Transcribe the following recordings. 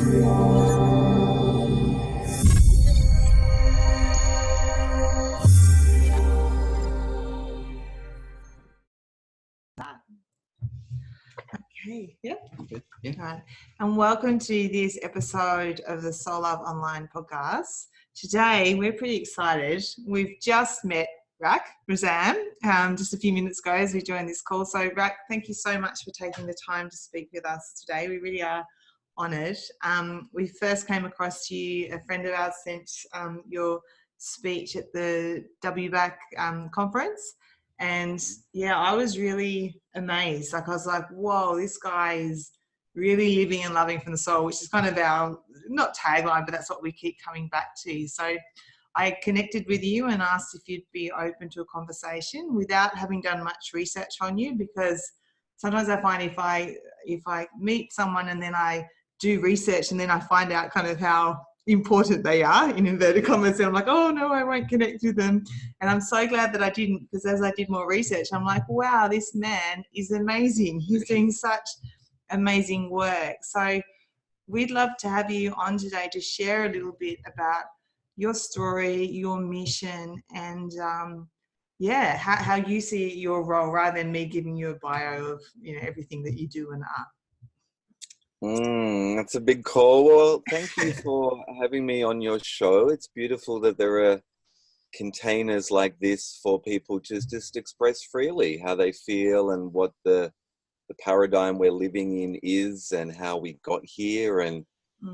Okay, yep. Yeah. And welcome to this episode of the Soul Love Online podcast. Today, we're pretty excited. We've just met Razam just a few minutes ago as we joined this call. So, Rak, thank you so much for taking the time to speak with us today. We really are honoured. We first came across you, a friend of ours sent your speech at the WBAC conference. And yeah, I was really amazed. Like I was like, whoa, this guy is really living and loving from the soul, which is kind of our, not tagline, but that's what we keep coming back to. So I connected with you and asked if you'd be open to a conversation without having done much research on you, because sometimes I find if I meet someone and then I do research and then I find out kind of how important they are, in inverted commas, and I'm like, oh no, I won't connect with them. And I'm so glad that I didn't, because as I did more research, I'm like, wow, this man is amazing. He's doing such amazing work. So we'd love to have you on today to share a little bit about your story, your mission, and how you see your role, rather than me giving you a bio of everything that you do and are. That's a big call. Well, thank you for having me on your show. It's beautiful that there are containers like this for people to just express freely how they feel and what the paradigm we're living in is, and how we got here, and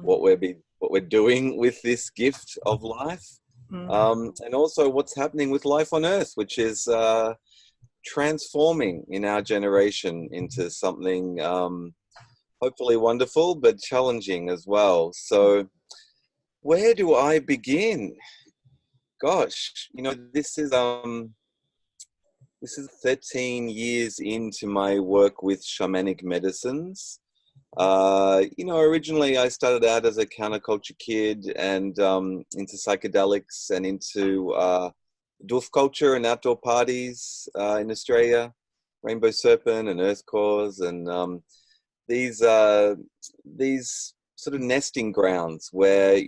what we're doing with this gift of life, and also what's happening with life on Earth, which is transforming in our generation into something hopefully wonderful, but challenging as well. So where do I begin? Gosh, this is 13 years into my work with shamanic medicines. Originally I started out as a counterculture kid and into psychedelics and into doof culture and outdoor parties in Australia, Rainbow Serpent and Earth Cause, and these sort of nesting grounds where,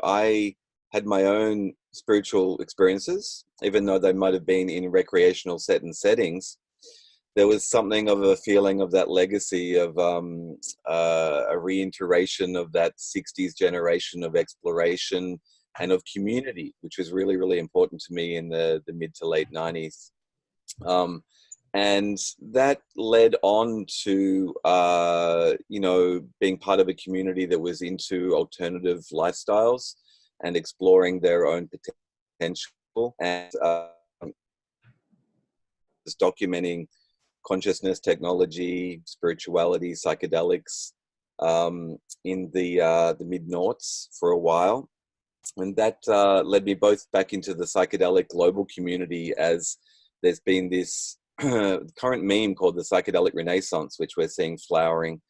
I had my own spiritual experiences, even though they might have been in recreational settings. There was something of a feeling of that legacy of a reiteration of that 60s generation of exploration and of community, which was really, really important to me in the mid to late 90s. And that led on to, being part of a community that was into alternative lifestyles and exploring their own potential, and just documenting consciousness, technology, spirituality, psychedelics in the mid-noughts for a while. And that led me both back into the psychedelic global community, as there's been this current meme called the Psychedelic Renaissance, which we're seeing flowering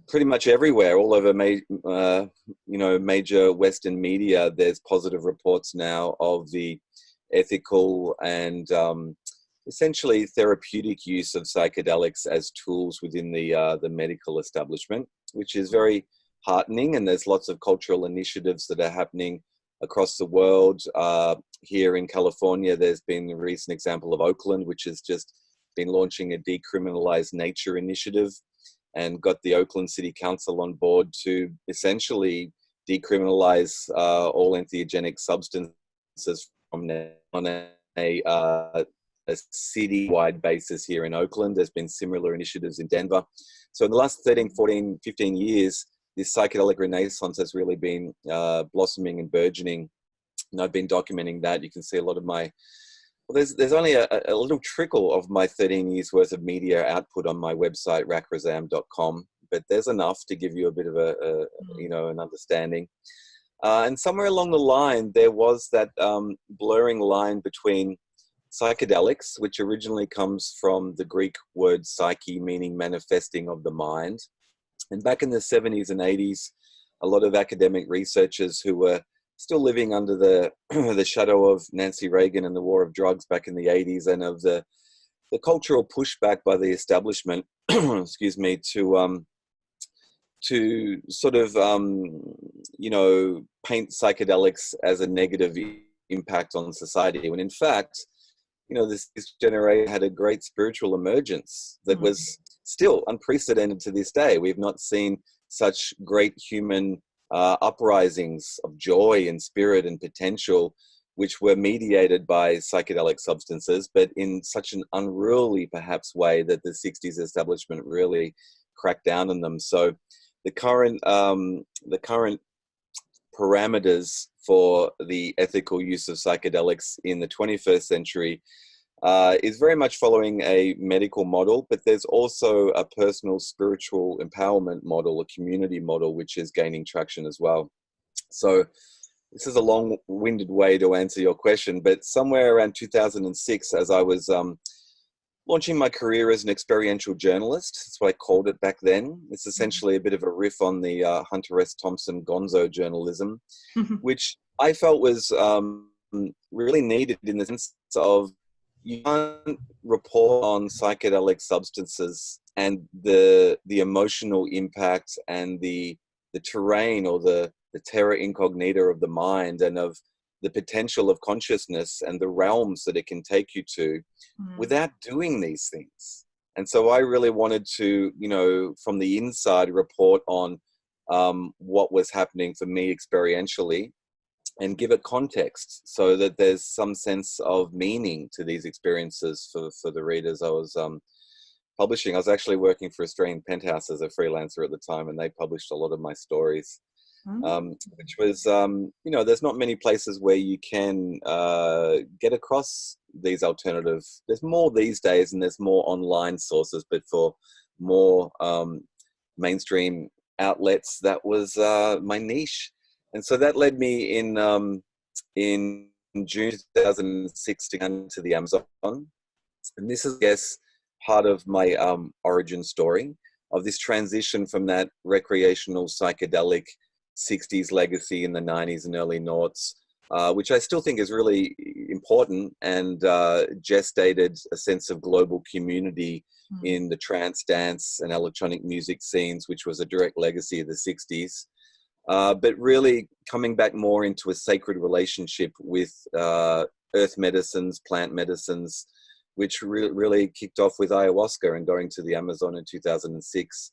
pretty much everywhere, all over major Western media. There's positive reports now of the ethical and essentially therapeutic use of psychedelics as tools within the medical establishment, which is very heartening. And there's lots of cultural initiatives that are happening across the world. Here in California, there's been a recent example of Oakland, which has just been launching a decriminalized nature initiative, and got the Oakland City Council on board to essentially decriminalize all entheogenic substances from on a city-wide basis here in Oakland. There's been similar initiatives in Denver. So in the last 13, 14, 15 years, this psychedelic renaissance has really been blossoming and burgeoning. And I've been documenting that. You can see a lot of my, there's only a little trickle of my 13 years worth of media output on my website, rakrazam.com, but there's enough to give you a bit of an understanding. And somewhere along the line, there was that blurring line between psychedelics, which originally comes from the Greek word psyche, meaning manifesting of the mind. And back in the 70s and 80s, a lot of academic researchers who were still living under the shadow of Nancy Reagan and the war of drugs back in the 80s, and of the cultural pushback by the establishment, excuse me, to to sort of, paint psychedelics as a negative impact on society, when in fact, this generation had a great spiritual emergence that was still unprecedented to this day. We've not seen such great human uprisings of joy and spirit and potential, which were mediated by psychedelic substances, but in such an unruly, perhaps, way that the 60s establishment really cracked down on them. So the current parameters for the ethical use of psychedelics in the 21st century is very much following a medical model, but there's also a personal spiritual empowerment model, a community model, which is gaining traction as well. So this is a long-winded way to answer your question, but somewhere around 2006, as I was launching my career as an experiential journalist, that's what I called it back then. It's essentially a bit of a riff on the Hunter S. Thompson gonzo journalism, which I felt was really needed in the sense of you can't report on psychedelic substances and the emotional impact and the terrain or the terra incognita of the mind and of the potential of consciousness and the realms that it can take you to without doing these things. And so I really wanted to, from the inside, report on what was happening for me experientially and give it context so that there's some sense of meaning to these experiences for the readers I was publishing. I was actually working for Australian Penthouse as a freelancer at the time, and they published a lot of my stories. Which was, there's not many places where you can get across these alternative. There's more these days, and there's more online sources, but for more mainstream outlets, that was my niche. And so that led me in June 2006 to go into the Amazon. And this is, I guess, part of my origin story of this transition from that recreational psychedelic 60s legacy in the 90s and early noughts, which I still think is really important and gestated a sense of global community in the trance, dance, and electronic music scenes, which was a direct legacy of the 60s. But really coming back more into a sacred relationship with earth medicines, plant medicines, which really kicked off with ayahuasca and going to the Amazon in 2006.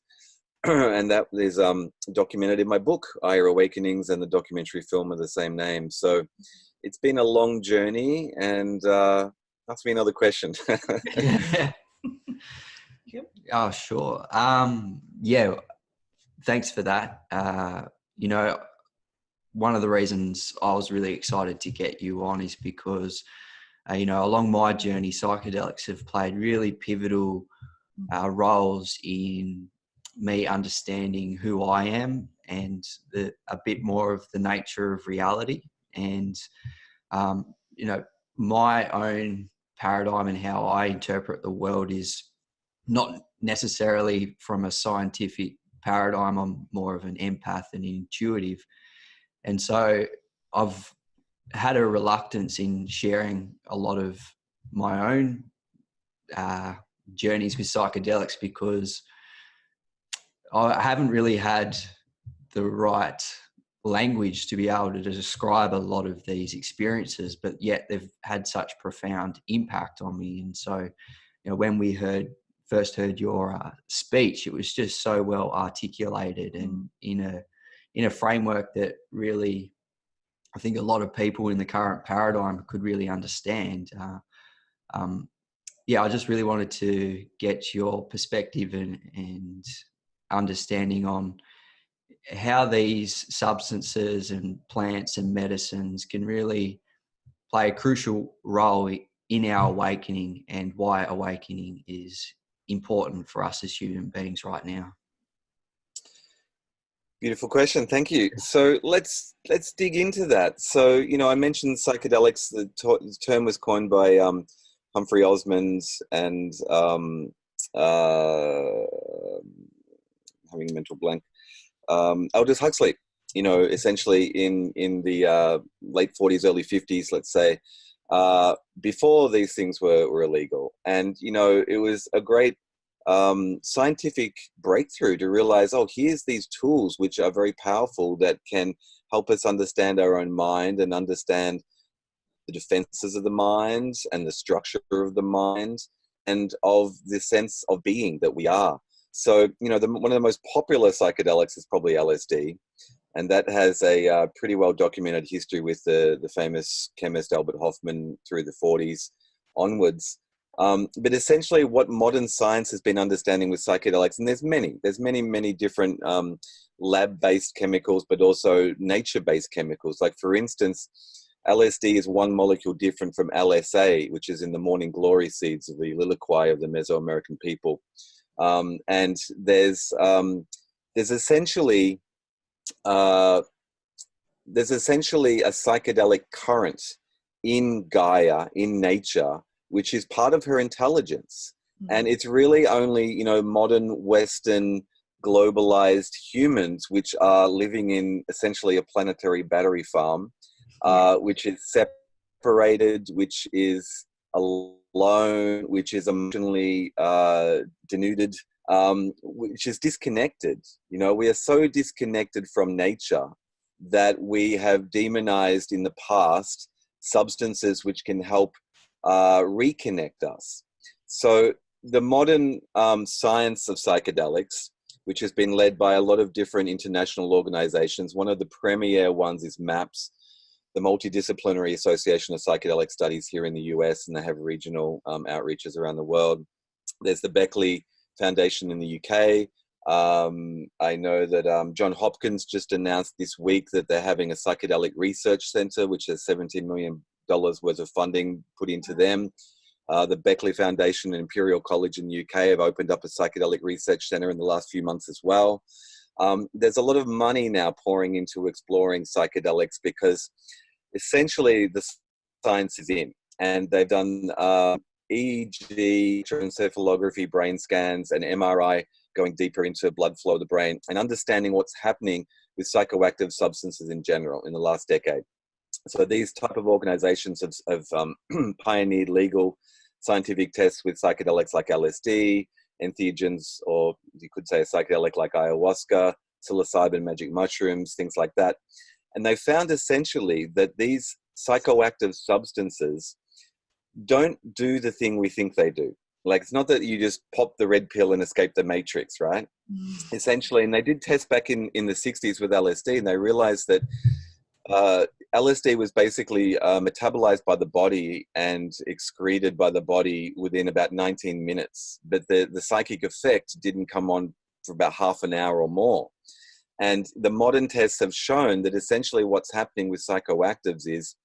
And that is documented in my book, Aya Awakenings, and the documentary film of the same name. So it's been a long journey, and ask me another question. Oh, sure. Thanks for that. One of the reasons I was really excited to get you on is because, along my journey, psychedelics have played really pivotal roles in me understanding who I am and a bit more of the nature of reality. And, my own paradigm and how I interpret the world is not necessarily from a scientific paradigm. I'm more of an empath and intuitive. And so I've had a reluctance in sharing a lot of my own journeys with psychedelics because I haven't really had the right language to be able to describe a lot of these experiences, but yet they've had such profound impact on me. And so, when we first heard your speech, it was just so well articulated and in a framework that really, I think a lot of people in the current paradigm could really understand. I just really wanted to get your perspective and understanding on how these substances and plants and medicines can really play a crucial role in our awakening and why awakening is important for us as human beings right now. Beautiful question. Thank you. So let's dig into that. So, I mentioned psychedelics. The term was coined by Humphrey Osmond and having a mental blank. Aldous Huxley, essentially in the late 40s, early 50s, let's say, before these things were illegal. And, it was a great scientific breakthrough to realize, oh, here's these tools which are very powerful that can help us understand our own mind and understand the defenses of the mind and the structure of the mind and of the sense of being that we are. So, you know, one of the most popular psychedelics is probably LSD. And that has a pretty well documented history with the famous chemist Albert Hofmann through the 40s onwards. But essentially what modern science has been understanding with psychedelics, and there's many different lab-based chemicals, but also nature-based chemicals. Like, for instance, LSD is one molecule different from LSA, which is in the morning glory seeds of the Liliquai of the Mesoamerican people. And there's essentially a psychedelic current in Gaia, in nature, which is part of her intelligence. And it's really only, you know, modern Western globalized humans which are living in essentially a planetary battery farm, which is separated, which is alone, which is emotionally denuded, which is disconnected. You know, we are so disconnected from nature that we have demonized in the past substances which can help reconnect us. So the modern science of psychedelics, which has been led by a lot of different international organizations, one of the premier ones is MAPS, the Multidisciplinary Association of Psychedelic Studies here in the US, and they have regional outreaches around the world. There's the Beckley Foundation in the UK. I know that John Hopkins just announced this week that they're having a psychedelic research center, which has $17 million worth of funding put into them. The Beckley Foundation and Imperial College in the UK have opened up a psychedelic research center in the last few months as well. There's a lot of money now pouring into exploring psychedelics because essentially the science is in, and they've done EEG, electroencephalography, brain scans, and MRI going deeper into blood flow of the brain and understanding what's happening with psychoactive substances in general in the last decade. So these type of organizations have pioneered legal scientific tests with psychedelics like LSD, entheogens, or you could say a psychedelic like ayahuasca, psilocybin, magic mushrooms, things like that. And they found essentially that these psychoactive substances don't do the thing we think they do. Like, it's not that you just pop the red pill and escape the matrix, right? Essentially, and they did tests back in the 60s with LSD, and they realized that LSD was basically metabolized by the body and excreted by the body within about 19 minutes. But the psychic effect didn't come on for about half an hour or more. And the modern tests have shown that essentially what's happening with psychoactives is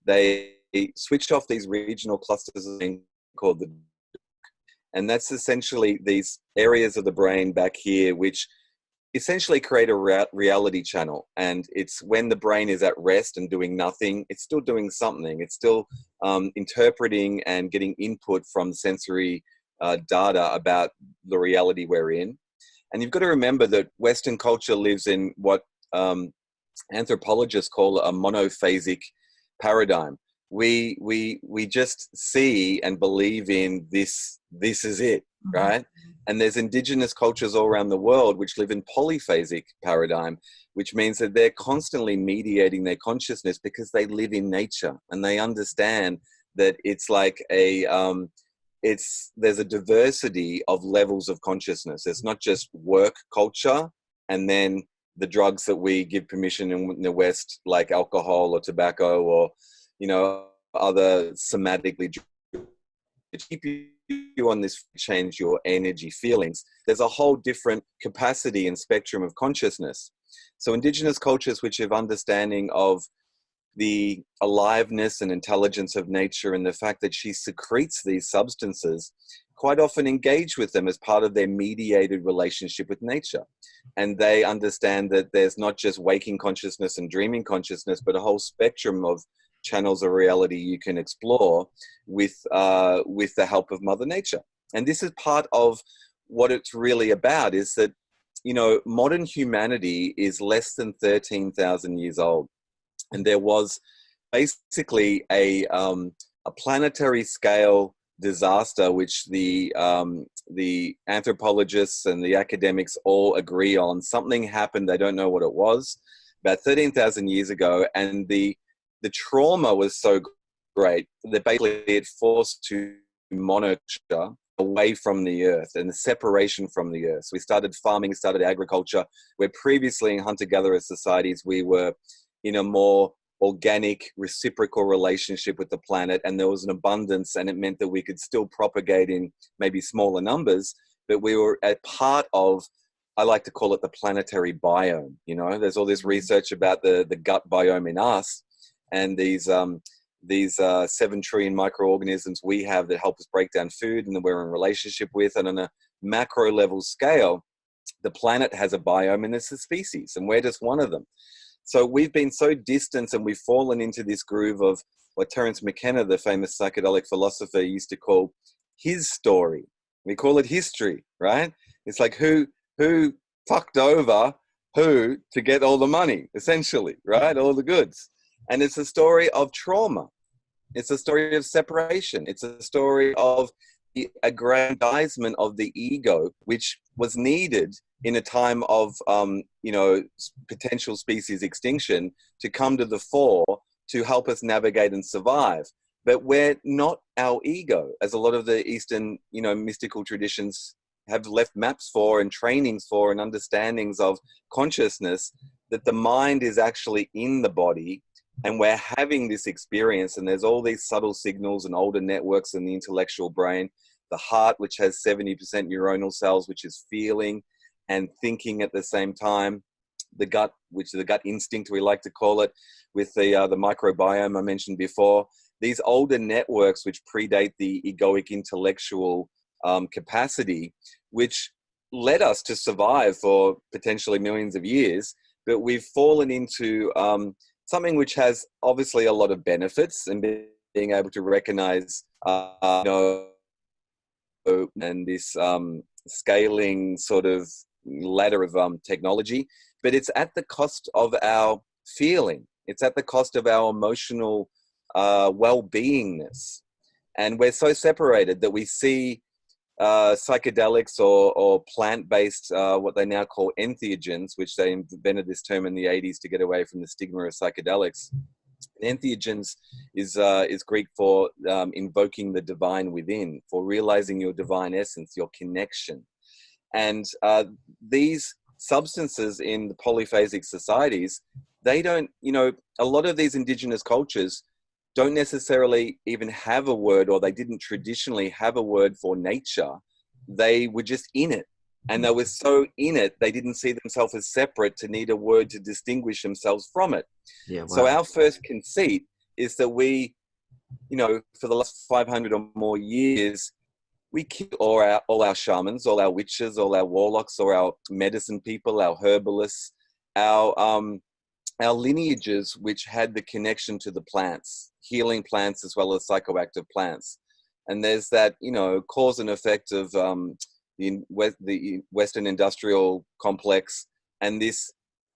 they switch off these regional clusters called the, and that's essentially these areas of the brain back here which essentially create a reality channel. And it's when the brain is at rest and doing nothing, it's still doing something. It's still interpreting and getting input from sensory data about the reality we're in. And you've got to remember that Western culture lives in what anthropologists call a monophasic paradigm. We just see and believe in this is it, right? And there's indigenous cultures all around the world which live in polyphasic paradigm, which means that they're constantly mediating their consciousness because they live in nature and they understand that it's like there's a diversity of levels of consciousness. It's not just work culture and then the drugs that we give permission in the West, like alcohol or tobacco or, you know, other somatically keep you on this, change your energy feelings. There's a whole different capacity and spectrum of consciousness. So indigenous cultures which have understanding of the aliveness and intelligence of nature and the fact that she secretes these substances quite often engage with them as part of their mediated relationship with nature. And they understand that there's not just waking consciousness and dreaming consciousness, but a whole spectrum of channels of reality you can explore with the help of Mother Nature. And this is part of what it's really about, is that, you know, modern humanity is less than 13,000 years old. And there was basically a planetary scale disaster, which the anthropologists and the academics all agree on. Something happened, they don't know what it was, about 13,000 years ago, and the trauma was so great that basically it forced to monoculture away from the earth and the separation from the earth. So we started farming, started agriculture, where previously in hunter-gatherer societies we were in a more organic, reciprocal relationship with the planet, and there was an abundance, and it meant that we could still propagate in maybe smaller numbers, but we were a part of, I like to call it the planetary biome. You know, there's all this research about the gut biome in us, and these 7 trillion microorganisms we have that help us break down food and that we're in relationship with. And on a macro level scale, the planet has a biome and it's a species, and we're just one of them. So we've been so distant, and we've fallen into this groove of what Terence McKenna, the famous psychedelic philosopher, used to call his story. We call it history, right? It's like who fucked over who to get all the money, essentially, right? All the goods. And it's a story of trauma. It's a story of separation. It's a story of the aggrandizement of the ego, which was needed in a time of, potential species extinction, to come to the fore to help us navigate and survive. But we're not our ego, as a lot of the Eastern, mystical traditions have left maps for and trainings for and understandings of consciousness, that the mind is actually in the body, and we're having this experience, and there's all these subtle signals and older networks in the intellectual brain, the heart, which has 70% neuronal cells, which is feeling and thinking at the same time, the gut, which is the gut instinct, we like to call it, with the microbiome I mentioned before. These older networks, which predate the egoic intellectual capacity, which led us to survive for potentially millions of years, but we've fallen into something which has obviously a lot of benefits, and being able to recognize, and this scaling sort of ladder of technology, but it's at the cost of our feeling. It's at the cost of our emotional well-beingness. And we're so separated that we see psychedelics or plant-based, what they now call entheogens, which they invented this term in the 80s to get away from the stigma of psychedelics. Entheogens is Greek for invoking the divine within, for realizing your divine essence, your connection. And these substances in the polyphasic societies, they don't, a lot of these indigenous cultures don't necessarily even have a word, or they didn't traditionally have a word for nature. They were just in it. And they were so in it, they didn't see themselves as separate to need a word to distinguish themselves from it. Yeah, wow. So our first conceit is that we, for the last 500 or more years, we killed all our shamans, all our witches, all our warlocks, or our medicine people, our herbalists, our lineages, which had the connection to the plants, healing plants as well as psychoactive plants. And there's that, cause and effect of the Western industrial complex, and this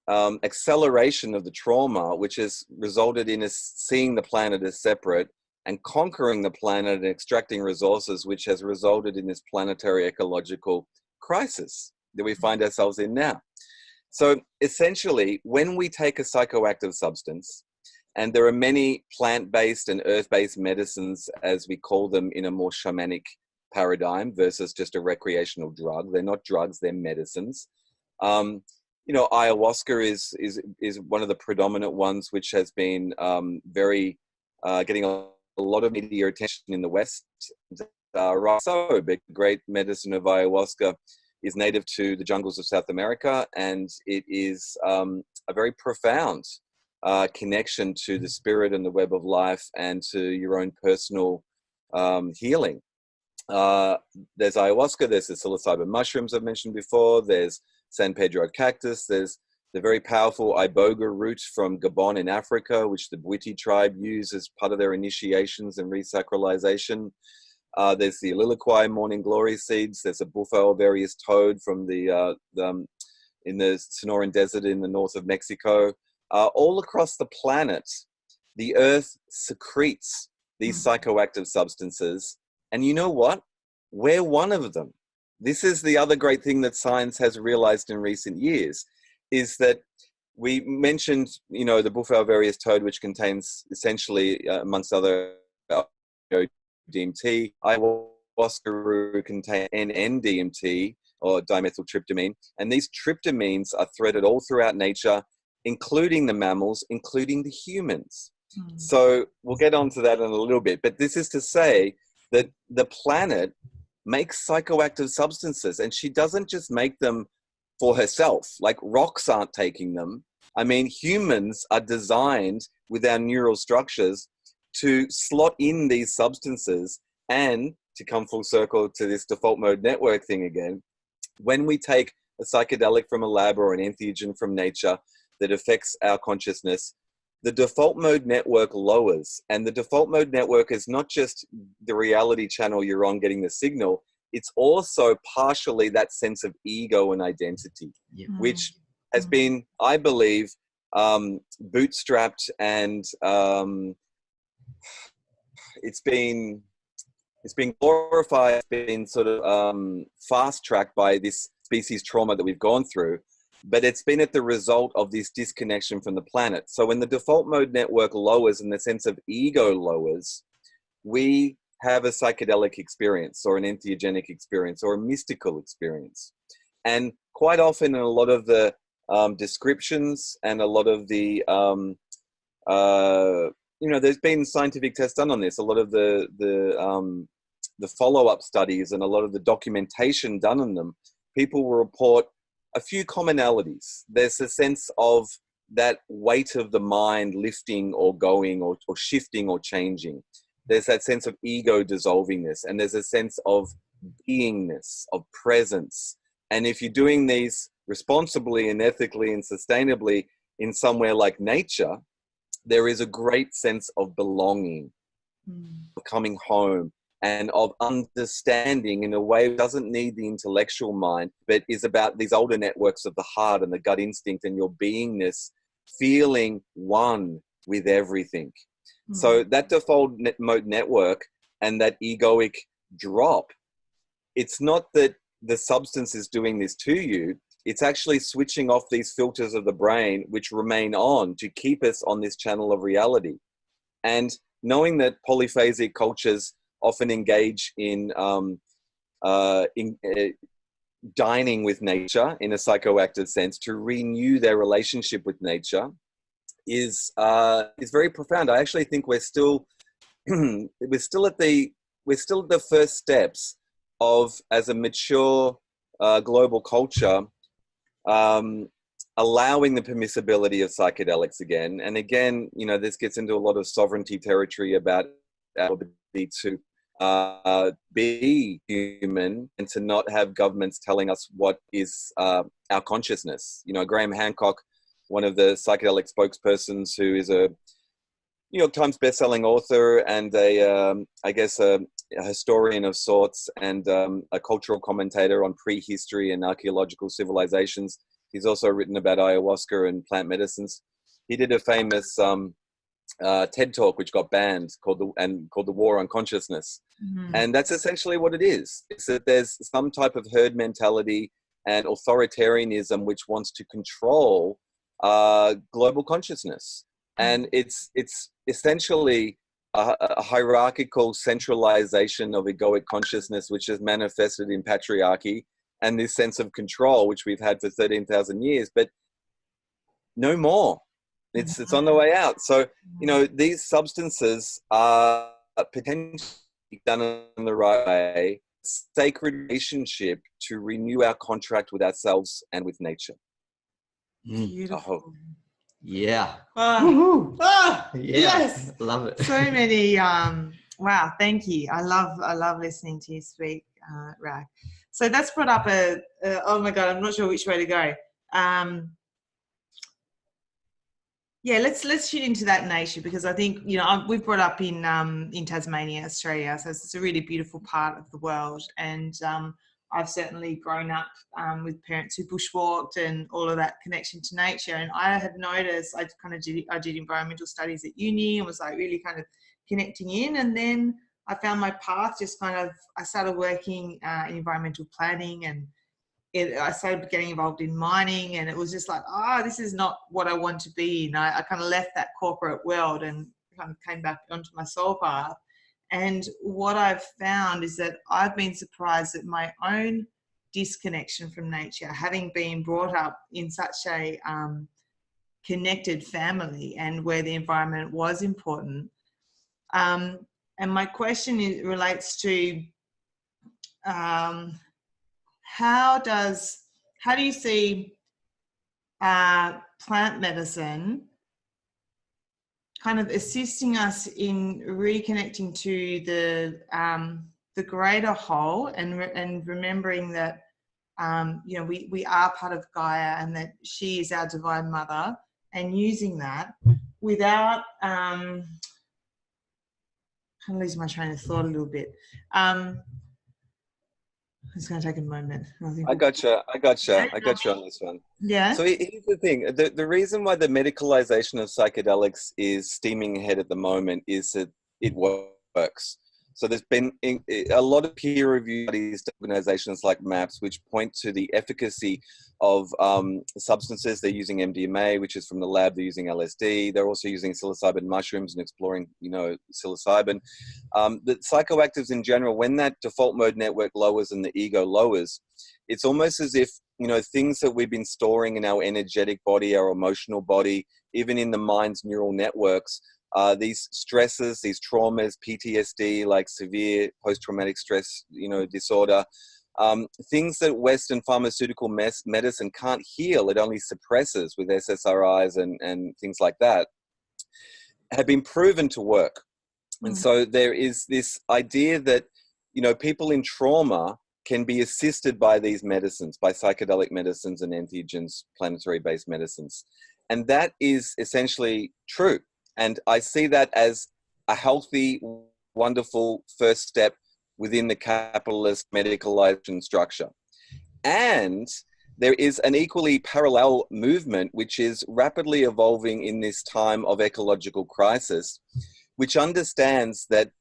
acceleration of the trauma, which has resulted in us seeing the planet as separate and conquering the planet and extracting resources, which has resulted in this planetary ecological crisis that we find ourselves in now. So essentially, when we take a psychoactive substance, and there are many plant-based and earth-based medicines, as we call them, in a more shamanic paradigm versus just a recreational drug. They're not drugs, they're medicines. Ayahuasca is one of the predominant ones, which has been getting a lot of media attention in the West. Right, so the great medicine of ayahuasca is native to the jungles of South America, and it is a very profound connection to the spirit and the web of life, and to your own personal healing. There's ayahuasca, there's the psilocybin mushrooms I've mentioned before, there's San Pedro cactus, there's the very powerful iboga root from Gabon in Africa, which the Bwiti tribe use as part of their initiations and resacralization. There's the Liliquai morning glory seeds, there's a bufo various toad from in the Sonoran Desert in the north of Mexico. All across the planet, the earth secretes these psychoactive substances And you know what? We're one of them. This is the other great thing that science has realized in recent years, is that we mentioned, the Bufo alvarius toad, which contains essentially, amongst other, DMT. Ayahuasca contain NN-DMT, or dimethyltryptamine. And these tryptamines are threaded all throughout nature, including the mammals, including the humans. So we'll get onto that in a little bit. But this is to say that the planet makes psychoactive substances, and she doesn't just make them for herself. Like, rocks aren't taking them. I mean, humans are designed with our neural structures to slot in these substances, and to come full circle to this default mode network thing again, when we take a psychedelic from a lab or an entheogen from nature that affects our consciousness, the default mode network lowers. And the default mode network is not just the reality channel you're on getting the signal, it's also partially that sense of ego and identity, which has been, I believe, bootstrapped, and it's been glorified, it's been sort of fast-tracked by this species trauma that we've gone through, but it's been at the result of this disconnection from the planet. So when the default mode network lowers and the sense of ego lowers, we have a psychedelic experience, or an entheogenic experience, or a mystical experience. And quite often in a lot of the descriptions and a lot of the, there's been scientific tests done on this, a lot of the follow-up studies and a lot of the documentation done on them, people will report a few commonalities. There's a sense of that weight of the mind lifting or going or shifting or changing. There's that sense of ego dissolving this, and there's a sense of beingness, of presence. And if you're doing these responsibly and ethically and sustainably in somewhere like nature, there is a great sense of belonging, of coming home, and of understanding in a way that doesn't need the intellectual mind, but is about these older networks of the heart and the gut instinct and your beingness, feeling one with everything. So that default mode network and that egoic drop, it's not that the substance is doing this to you, it's actually switching off these filters of the brain which remain on to keep us on this channel of reality. And knowing that polyphasic cultures often engage in dining with nature in a psychoactive sense to renew their relationship with nature is very profound. I actually think we're still at the first steps of, as a mature global culture, allowing the permissibility of psychedelics again. And again, this gets into a lot of sovereignty territory about our ability to be human and to not have governments telling us what is our consciousness. Graham Hancock, one of the psychedelic spokespersons, who is a New York Times bestselling author and a historian of sorts, and a cultural commentator on prehistory and archaeological civilizations. He's also written about ayahuasca and plant medicines. He did a famous TED Talk, which got banned, called the War on Consciousness. And that's essentially what it is. It's that there's some type of herd mentality and authoritarianism which wants to control global consciousness. And it's essentially a hierarchical centralization of egoic consciousness, which is manifested in patriarchy and this sense of control, which we've had for 13,000 years, but no more. It's on the way out. So, these substances are potentially done in the right way, sacred relationship to renew our contract with ourselves and with nature. Beautiful. Yeah. Yes. Love it. So many. Wow. Thank you. I love listening to you speak, Rak. So that's brought up oh my God, I'm not sure which way to go. Let's shoot into that nature, because I think, we've brought up in Tasmania, Australia, so it's a really beautiful part of the world. And I've certainly grown up with parents who bushwalked and all of that connection to nature. And I have noticed, I did environmental studies at uni and was like really kind of connecting in. And then I found my path just kind of, I started working in environmental planning, and I started getting involved in mining, and it was just like, this is not what I want to be. And I kind of left that corporate world and kind of came back onto my soul path. And what I've found is that I've been surprised at my own disconnection from nature, having been brought up in such a connected family and where the environment was important. And my question relates to how do you see plant medicine kind of assisting us in reconnecting to the greater whole, and remembering that we are part of Gaia, and that she is our divine mother, and using that without I'm losing my train of thought a little bit. It's going to take a moment. I gotcha on this one. Yeah. So here's the thing. The reason why the medicalization of psychedelics is steaming ahead at the moment is that it works. So there's been a lot of peer-reviewed studies to organizations like MAPS, which point to the efficacy of substances. They're using MDMA, which is from the lab. They're using LSD. They're also using psilocybin mushrooms and exploring, psilocybin. The psychoactives in general, when that default mode network lowers and the ego lowers, it's almost as if, things that we've been storing in our energetic body, our emotional body, even in the mind's neural networks, these stresses, these traumas, PTSD, like severe post-traumatic stress, disorder, things that Western pharmaceutical medicine can't heal, it only suppresses with SSRIs and things like that, have been proven to work. And so there is this idea that, people in trauma can be assisted by these medicines, by psychedelic medicines and entheogens, planetary-based medicines. And that is essentially true. And I see that as a healthy, wonderful first step within the capitalist medicalization structure. And there is an equally parallel movement which is rapidly evolving in this time of ecological crisis, which understands that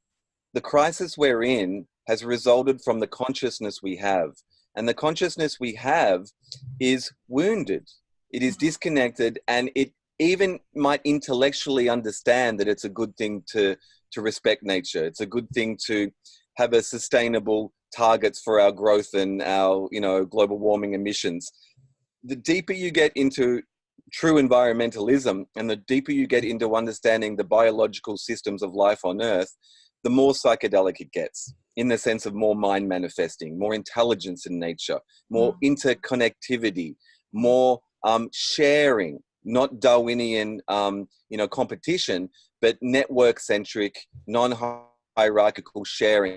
the crisis we're in has resulted from the consciousness we have. And the consciousness we have is wounded. It is disconnected, and it even might intellectually understand that it's a good thing to respect nature. It's a good thing to have a sustainable targets for our growth and our, global warming emissions. The deeper you get into true environmentalism, and the deeper you get into understanding the biological systems of life on Earth, the more psychedelic it gets, in the sense of more mind manifesting, more intelligence in nature, more interconnectivity, more sharing, not Darwinian, competition, but network-centric, non-hierarchical sharing.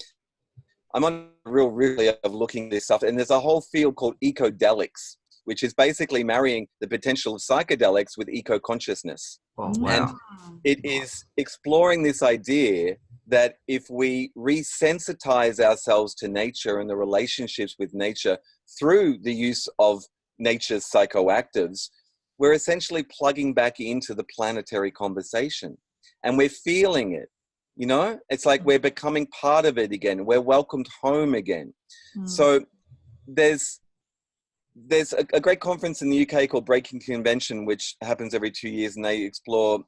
I'm on a real really of looking at this stuff, and there's a whole field called Ecodelics, which is basically marrying the potential of psychedelics with eco-consciousness. Oh, wow. And it is exploring this idea that if we resensitize ourselves to nature and the relationships with nature through the use of nature's psychoactives, we're essentially plugging back into the planetary conversation, and we're feeling it. It's like we're becoming part of it again. We're welcomed home again. So there's a great conference in the UK called Breaking Convention, which happens every 2 years, and they explore,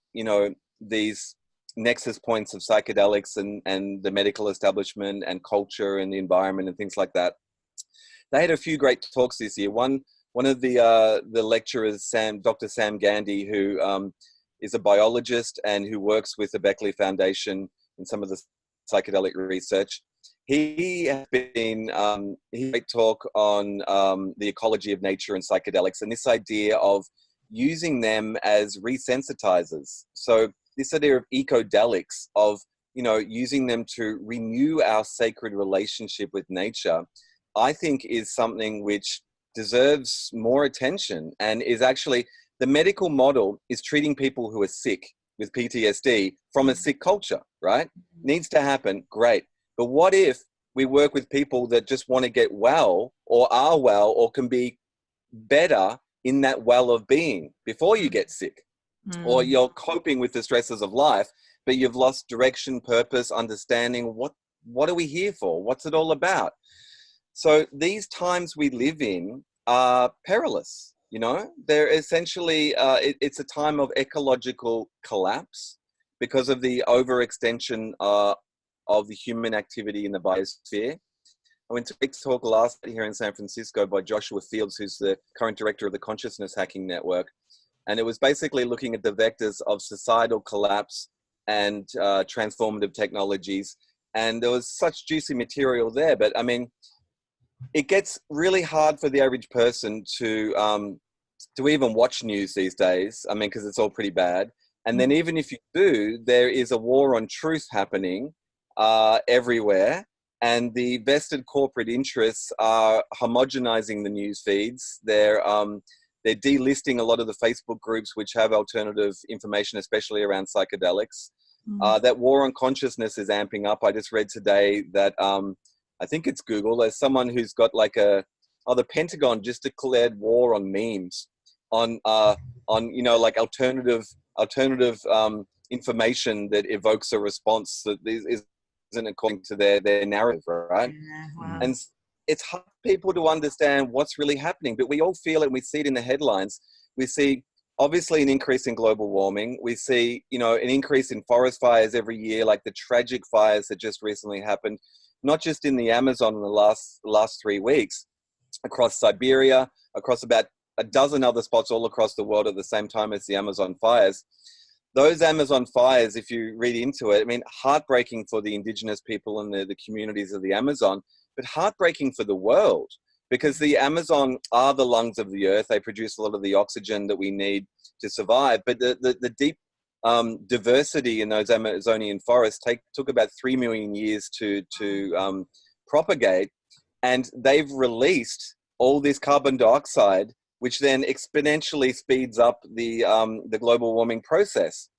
these nexus points of psychedelics and the medical establishment and culture and the environment and things like that. They had a few great talks this year. One of the lecturers, Dr. Sam Gandhi, who is a biologist and who works with the Beckley Foundation in some of the psychedelic research, he has been he gave a talk on the ecology of nature and psychedelics, and this idea of using them as resensitizers. So this idea of ecodelics, of using them to renew our sacred relationship with nature, I think is something which deserves more attention, and is actually, the medical model is treating people who are sick with PTSD from a sick culture, right? Needs to happen, great. But what if we work with people that just want to get well, or are well, or can be better in that well of being before you get sick? Or you're coping with the stresses of life, but you've lost direction, purpose, understanding. What what are we here for? What's it all about? So these times we live in are perilous. You know, they're essentially, it's a time of ecological collapse because of the overextension of the human activity in the biosphere. I went to a talk last night here in San Francisco by Joshua Fields, who's the current director of the Consciousness Hacking Network. And it was basically looking at the vectors of societal collapse and transformative technologies. And there was such juicy material there. But I mean, it gets really hard for the average person to even watch news these days. I mean, because it's all pretty bad. And then even if you do, there is a war on truth happening everywhere. And the vested corporate interests are homogenizing the news feeds. They're delisting a lot of the Facebook groups which have alternative information, especially around psychedelics. That war on consciousness is amping up. I just read today that I think it's Google. There's someone who's got like the Pentagon just declared war on memes, on you know, like alternative information that evokes a response that isn't according to their narrative, right? Yeah, wow. And it's hard for people to understand what's really happening, but we all feel it. And we see it in the headlines. We see obviously an increase in global warming. We see, you know, an increase in forest fires every year, like the tragic fires that just recently happened, not just in the Amazon in the last 3 weeks, across Siberia, across about a dozen other spots all across the world at the same time as the Amazon fires. Those Amazon fires, if you read into it, I mean, heartbreaking for the indigenous people and the communities of the Amazon, but heartbreaking for the world, because the Amazon are the lungs of the earth. They produce a lot of the oxygen that we need to survive. But the deep diversity in those Amazonian forests took about 3 million years to propagate. And they've released all this carbon dioxide, which then exponentially speeds up the global warming process.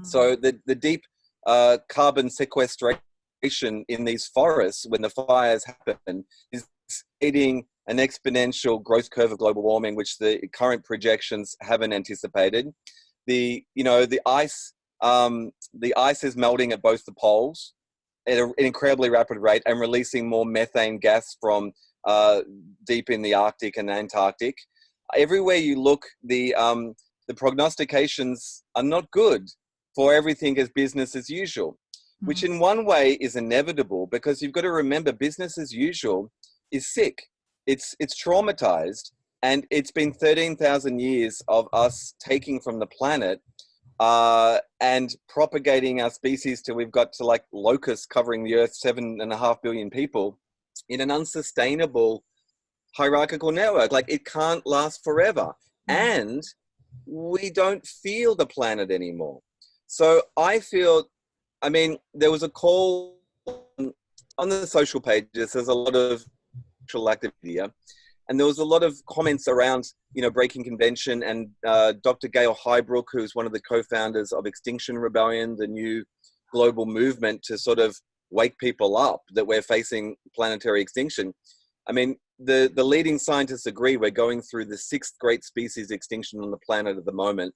So the deep carbon sequestration in these forests when the fires happen is creating an exponential growth curve of global warming, which the current projections haven't anticipated. The ice is melting at both the poles at an incredibly rapid rate and releasing more methane gas from deep in the Arctic and Antarctic. Everywhere you look, the prognostications are not good for everything as business as usual, which in one way is inevitable, because you've got to remember business as usual is sick. It's traumatized, and it's been 13,000 years of us taking from the planet and propagating our species till we've got to like locusts covering the earth, 7.5 billion people, in an unsustainable hierarchical network. Like, it can't last forever. And we don't feel the planet anymore. So I feel, I mean, there was a call on the social pages. There's a lot of social activity here. And there was a lot of comments around, you know, breaking convention, and Dr. Gail Highbrook, who's one of the co-founders of Extinction Rebellion, the new global movement to sort of wake people up that we're facing planetary extinction. I mean, the leading scientists agree we're going through the 6th great species extinction on the planet at the moment.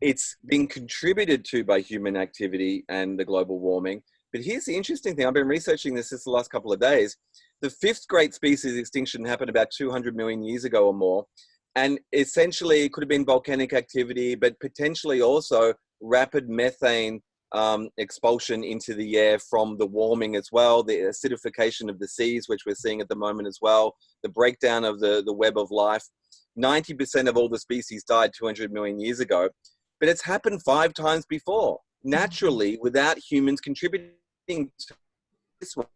It's being contributed to by human activity and the global warming. But here's the interesting thing. I've been researching this the last couple of days. The 5th great species extinction happened about 200 million years ago or more. And essentially it could have been volcanic activity, but potentially also rapid methane expulsion into the air from the warming as well, the acidification of the seas, which we're seeing at the moment as well, the breakdown of the web of life. 90% of all the species died 200 million years ago, but it's happened 5 times before, naturally, without humans contributing to this one.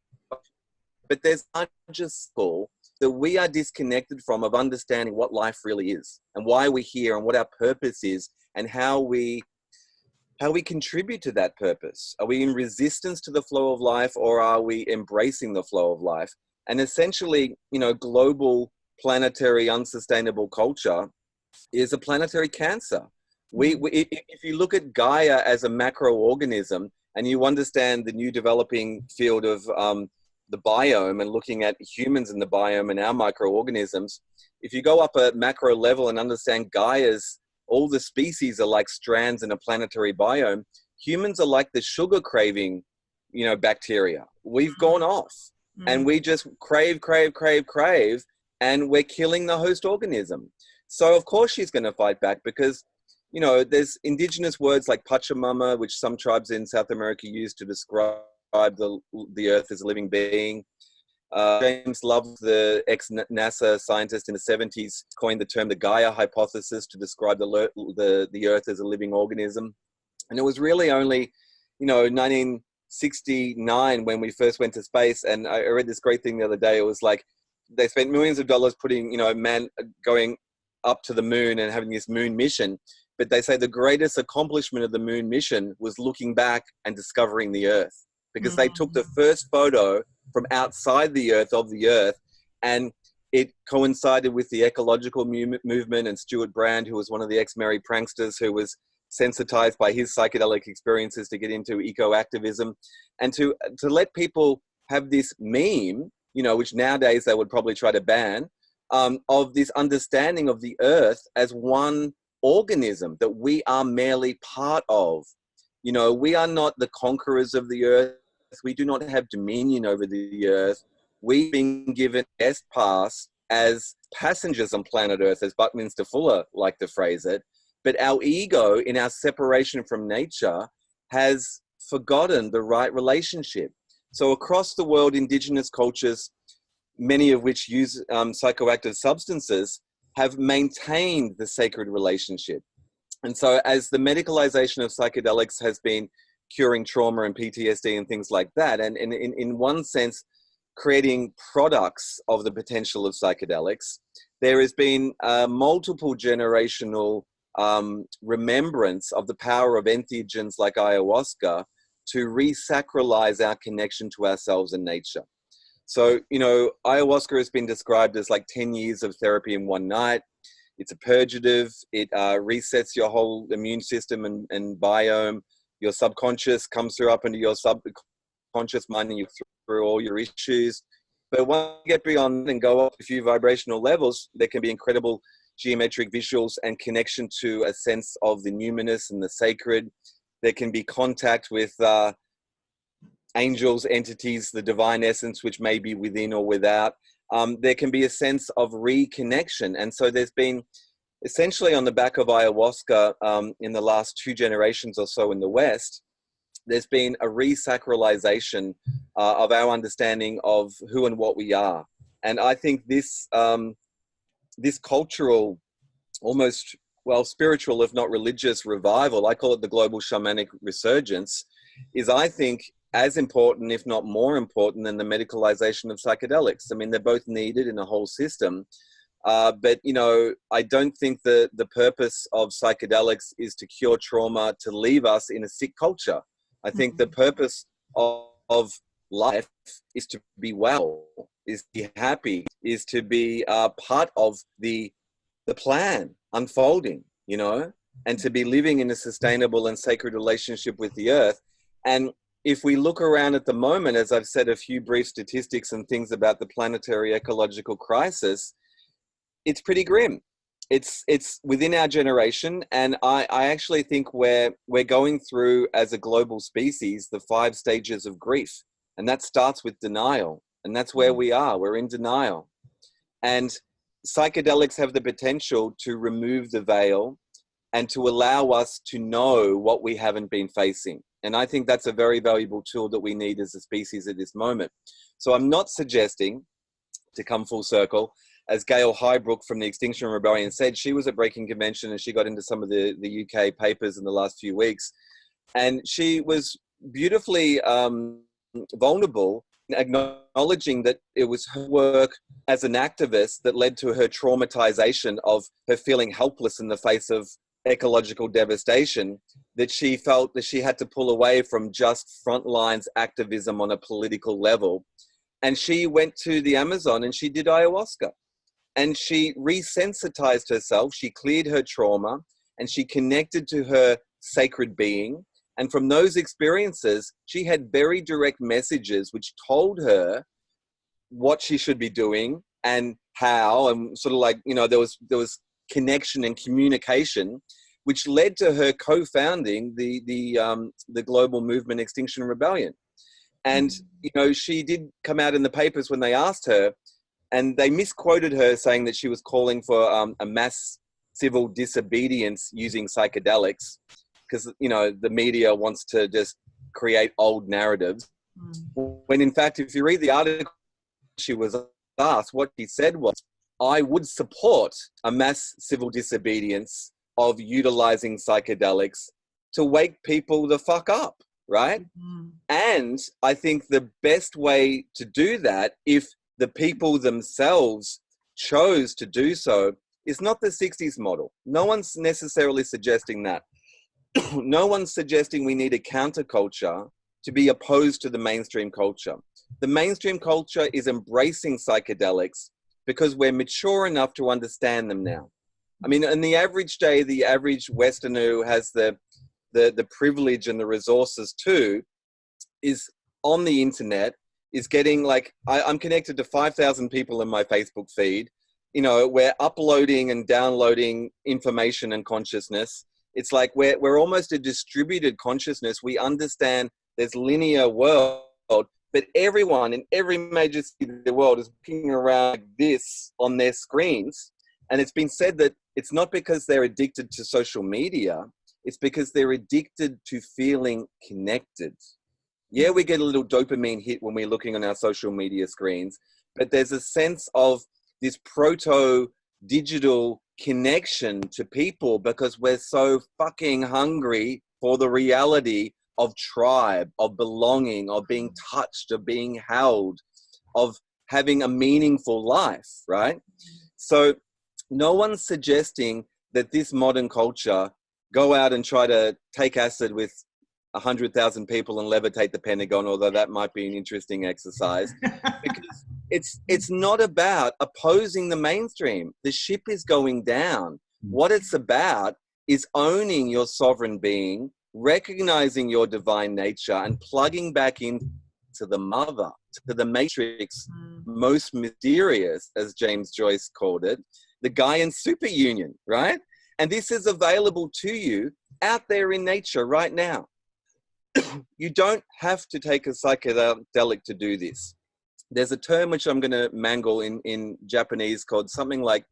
But there's a larger school that we are disconnected from, of understanding what life really is and why we're here and what our purpose is and how we contribute to that purpose. Are we in resistance to the flow of life, or are we embracing the flow of life? And essentially, you know, global planetary unsustainable culture is a planetary cancer. If you look at Gaia as a macroorganism and you understand the new developing field of the biome and looking at humans in the biome and our microorganisms, if you go up a macro level and understand Gaia's, all the species are like strands in a planetary biome. Humans are like the sugar craving, bacteria. We've gone off and we just crave, and we're killing the host organism. So of course she's going to fight back, because there's indigenous words like Pachamama, which some tribes in South America use to describe the earth as a living being. James Love, the ex-NASA scientist in the 70s, coined the term the Gaia hypothesis to describe the earth as a living organism. And it was really only, 1969 when we first went to space. And I read this great thing the other day. It was like they spent millions of dollars putting, man going up to the moon and having this moon mission. But they say the greatest accomplishment of the moon mission was looking back and discovering the earth, because they took the first photo from outside the earth of the earth, and it coincided with the ecological movement. And Stuart Brand, who was one of the ex-Merry pranksters, who was sensitized by his psychedelic experiences to get into eco-activism, and to let people have this meme, which nowadays they would probably try to ban, of this understanding of the earth as one organism that we are merely part of. We are not the conquerors of the earth. We do not have dominion over the earth. We've been given guest pass as passengers on planet Earth, as Buckminster Fuller liked to phrase it. But our ego, in our separation from nature, has forgotten the right relationship. So across the world, indigenous cultures, many of which use psychoactive substances, have maintained the sacred relationship. And so as the medicalization of psychedelics has been curing trauma and PTSD and things like that, and in one sense, creating products of the potential of psychedelics, there has been multiple generational remembrance of the power of entheogens like ayahuasca to re-sacralize our connection to ourselves and nature. So, ayahuasca has been described as like 10 years of therapy in one night. It's a purgative. It resets your whole immune system and biome. Your subconscious comes through up into your subconscious mind, and you through all your issues. But once you get beyond and go up a few vibrational levels, there can be incredible geometric visuals and connection to a sense of the numinous and the sacred. There can be contact with angels, entities, the divine essence, which may be within or without. There can be a sense of reconnection. And so there's been, essentially on the back of ayahuasca, in the last 2 generations or so in the West, there's been a re-sacralization of our understanding of who and what we are. And I think this cultural, almost, spiritual, if not religious revival, I call it the global shamanic resurgence, is, I think, as important, if not more important, than the medicalization of psychedelics. I mean, they're both needed in a whole system. But, I don't think the purpose of psychedelics is to cure trauma, to leave us in a sick culture. I think the purpose of life is to be well, is to be happy, is to be part of the plan unfolding, and to be living in a sustainable and sacred relationship with the earth. And if we look around at the moment, as I've said, a few brief statistics and things about the planetary ecological crisis, it's pretty grim. It's within our generation, and I actually think we're going through, as a global species, the 5 stages of grief, and that starts with denial, and that's where we are. We're in denial, and psychedelics have the potential to remove the veil and to allow us to know what we haven't been facing. And I think that's a very valuable tool that we need as a species at this moment. So I'm not suggesting, to come full circle, as Gail Highbrook from the Extinction Rebellion said, she was at Breaking Convention and she got into some of the UK papers in the last few weeks. And she was beautifully vulnerable, acknowledging that it was her work as an activist that led to her traumatization of her feeling helpless in the face of ecological devastation, that she felt that she had to pull away from just frontlines activism on a political level. And she went to the Amazon and she did ayahuasca. And she resensitized herself, she cleared her trauma, and she connected to her sacred being. And from those experiences, she had very direct messages which told her what she should be doing and how, and sort of like, there was connection and communication, which led to her co-founding the global movement Extinction Rebellion. And, you know, she did come out in the papers when they asked her, and they misquoted her saying that she was calling for a mass civil disobedience using psychedelics, because, you know, the media wants to just create old narratives. When in fact, if you read the article, she was asked, what she said was, I would support a mass civil disobedience of utilizing psychedelics to wake people the fuck up, right? And I think the best way to do that, if the people themselves chose to do so, is not the 60s model. No one's necessarily suggesting that. No one's suggesting we need a counterculture to be opposed to the mainstream culture. The mainstream culture is embracing psychedelics because we're mature enough to understand them now. I mean, in the average day, the average Westerner who has the privilege and the resources too, is on the internet, is getting like, I'm connected to 5,000 people in my Facebook feed. You know, we're uploading and downloading information and consciousness. It's like we're almost a distributed consciousness. We understand there's linear world, but everyone in every major city of the world is looking around like this on their screens. And it's been said that it's not because they're addicted to social media, it's because they're addicted to feeling connected. Yeah, we get a little dopamine hit when we're looking on our social media screens, but there's a sense of this proto-digital connection to people because we're so fucking hungry for the reality of tribe, of belonging, of being touched, of being held, of having a meaningful life, right? So no one's suggesting that this modern culture go out and try to take acid with 100,000 people and levitate the Pentagon, although that might be an interesting exercise. Because it's not about opposing the mainstream. The ship is going down. What it's about is owning your sovereign being, recognizing your divine nature, and plugging back into the mother, to the matrix, most mysterious, as James Joyce called it, the Gaian superunion, right? And this is available to you out there in nature right now. You don't have to take a psychedelic to do this. There's a term which I'm going to mangle in Japanese called something like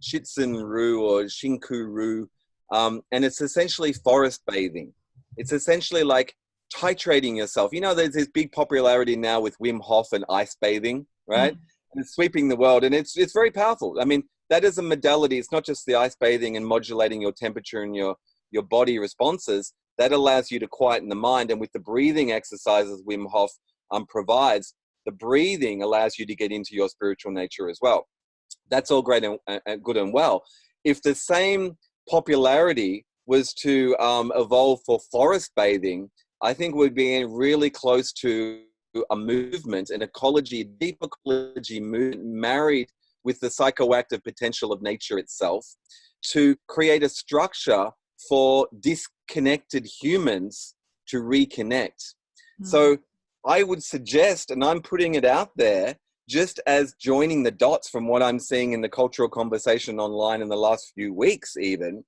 Shitsun-ru or Shinku-ru, and it's essentially forest bathing. It's essentially like titrating yourself. You know, there's this big popularity now with Wim Hof and ice bathing, right? And it's sweeping the world, and it's very powerful. I mean, that is a modality. It's not just the ice bathing and modulating your temperature and your body responses. That allows you to quieten the mind. And with the breathing exercises Wim Hof provides, the breathing allows you to get into your spiritual nature as well. That's all great and good and well. If the same popularity was to evolve for forest bathing, I think we'd be really close to a movement, an ecology, deep ecology movement married with the psychoactive potential of nature itself to create a structure for disconnected humans to reconnect. So I would suggest, and I'm putting it out there, just as joining the dots from what I'm seeing in the cultural conversation online in the last few weeks even,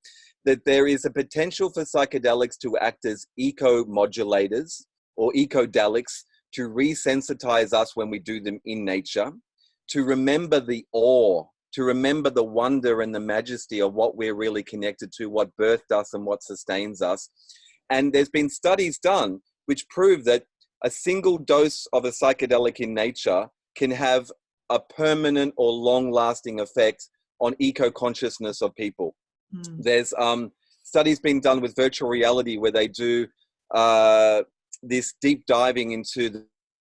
that there is a potential for psychedelics to act as eco-modulators or ecodelics to resensitize us when we do them in nature, to remember the awe, to remember the wonder and the majesty of what we're really connected to, what birthed us and what sustains us. And there's been studies done which prove that a single dose of a psychedelic in nature can have a permanent or long-lasting effect on eco-consciousness of people. There's studies being done with virtual reality where they do this deep diving into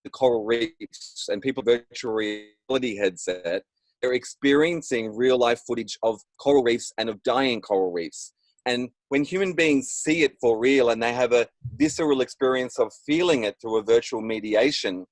the coral reefs, and people virtual reality headset, they're experiencing real life footage of coral reefs and of dying coral reefs. And when human beings see it for real and they have a visceral experience of feeling it through a virtual mediation,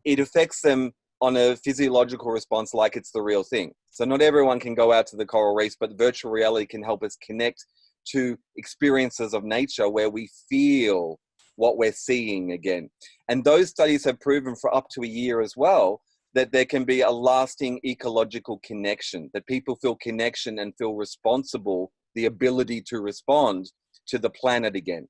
it affects them on a physiological response like it's the real thing. So not everyone can go out to the coral reefs, but virtual reality can help us connect to experiences of nature where we feel what we're seeing again. And those studies have proven for up to a year as well that there can be a lasting ecological connection, that people feel connection and feel responsible, the ability to respond to the planet again.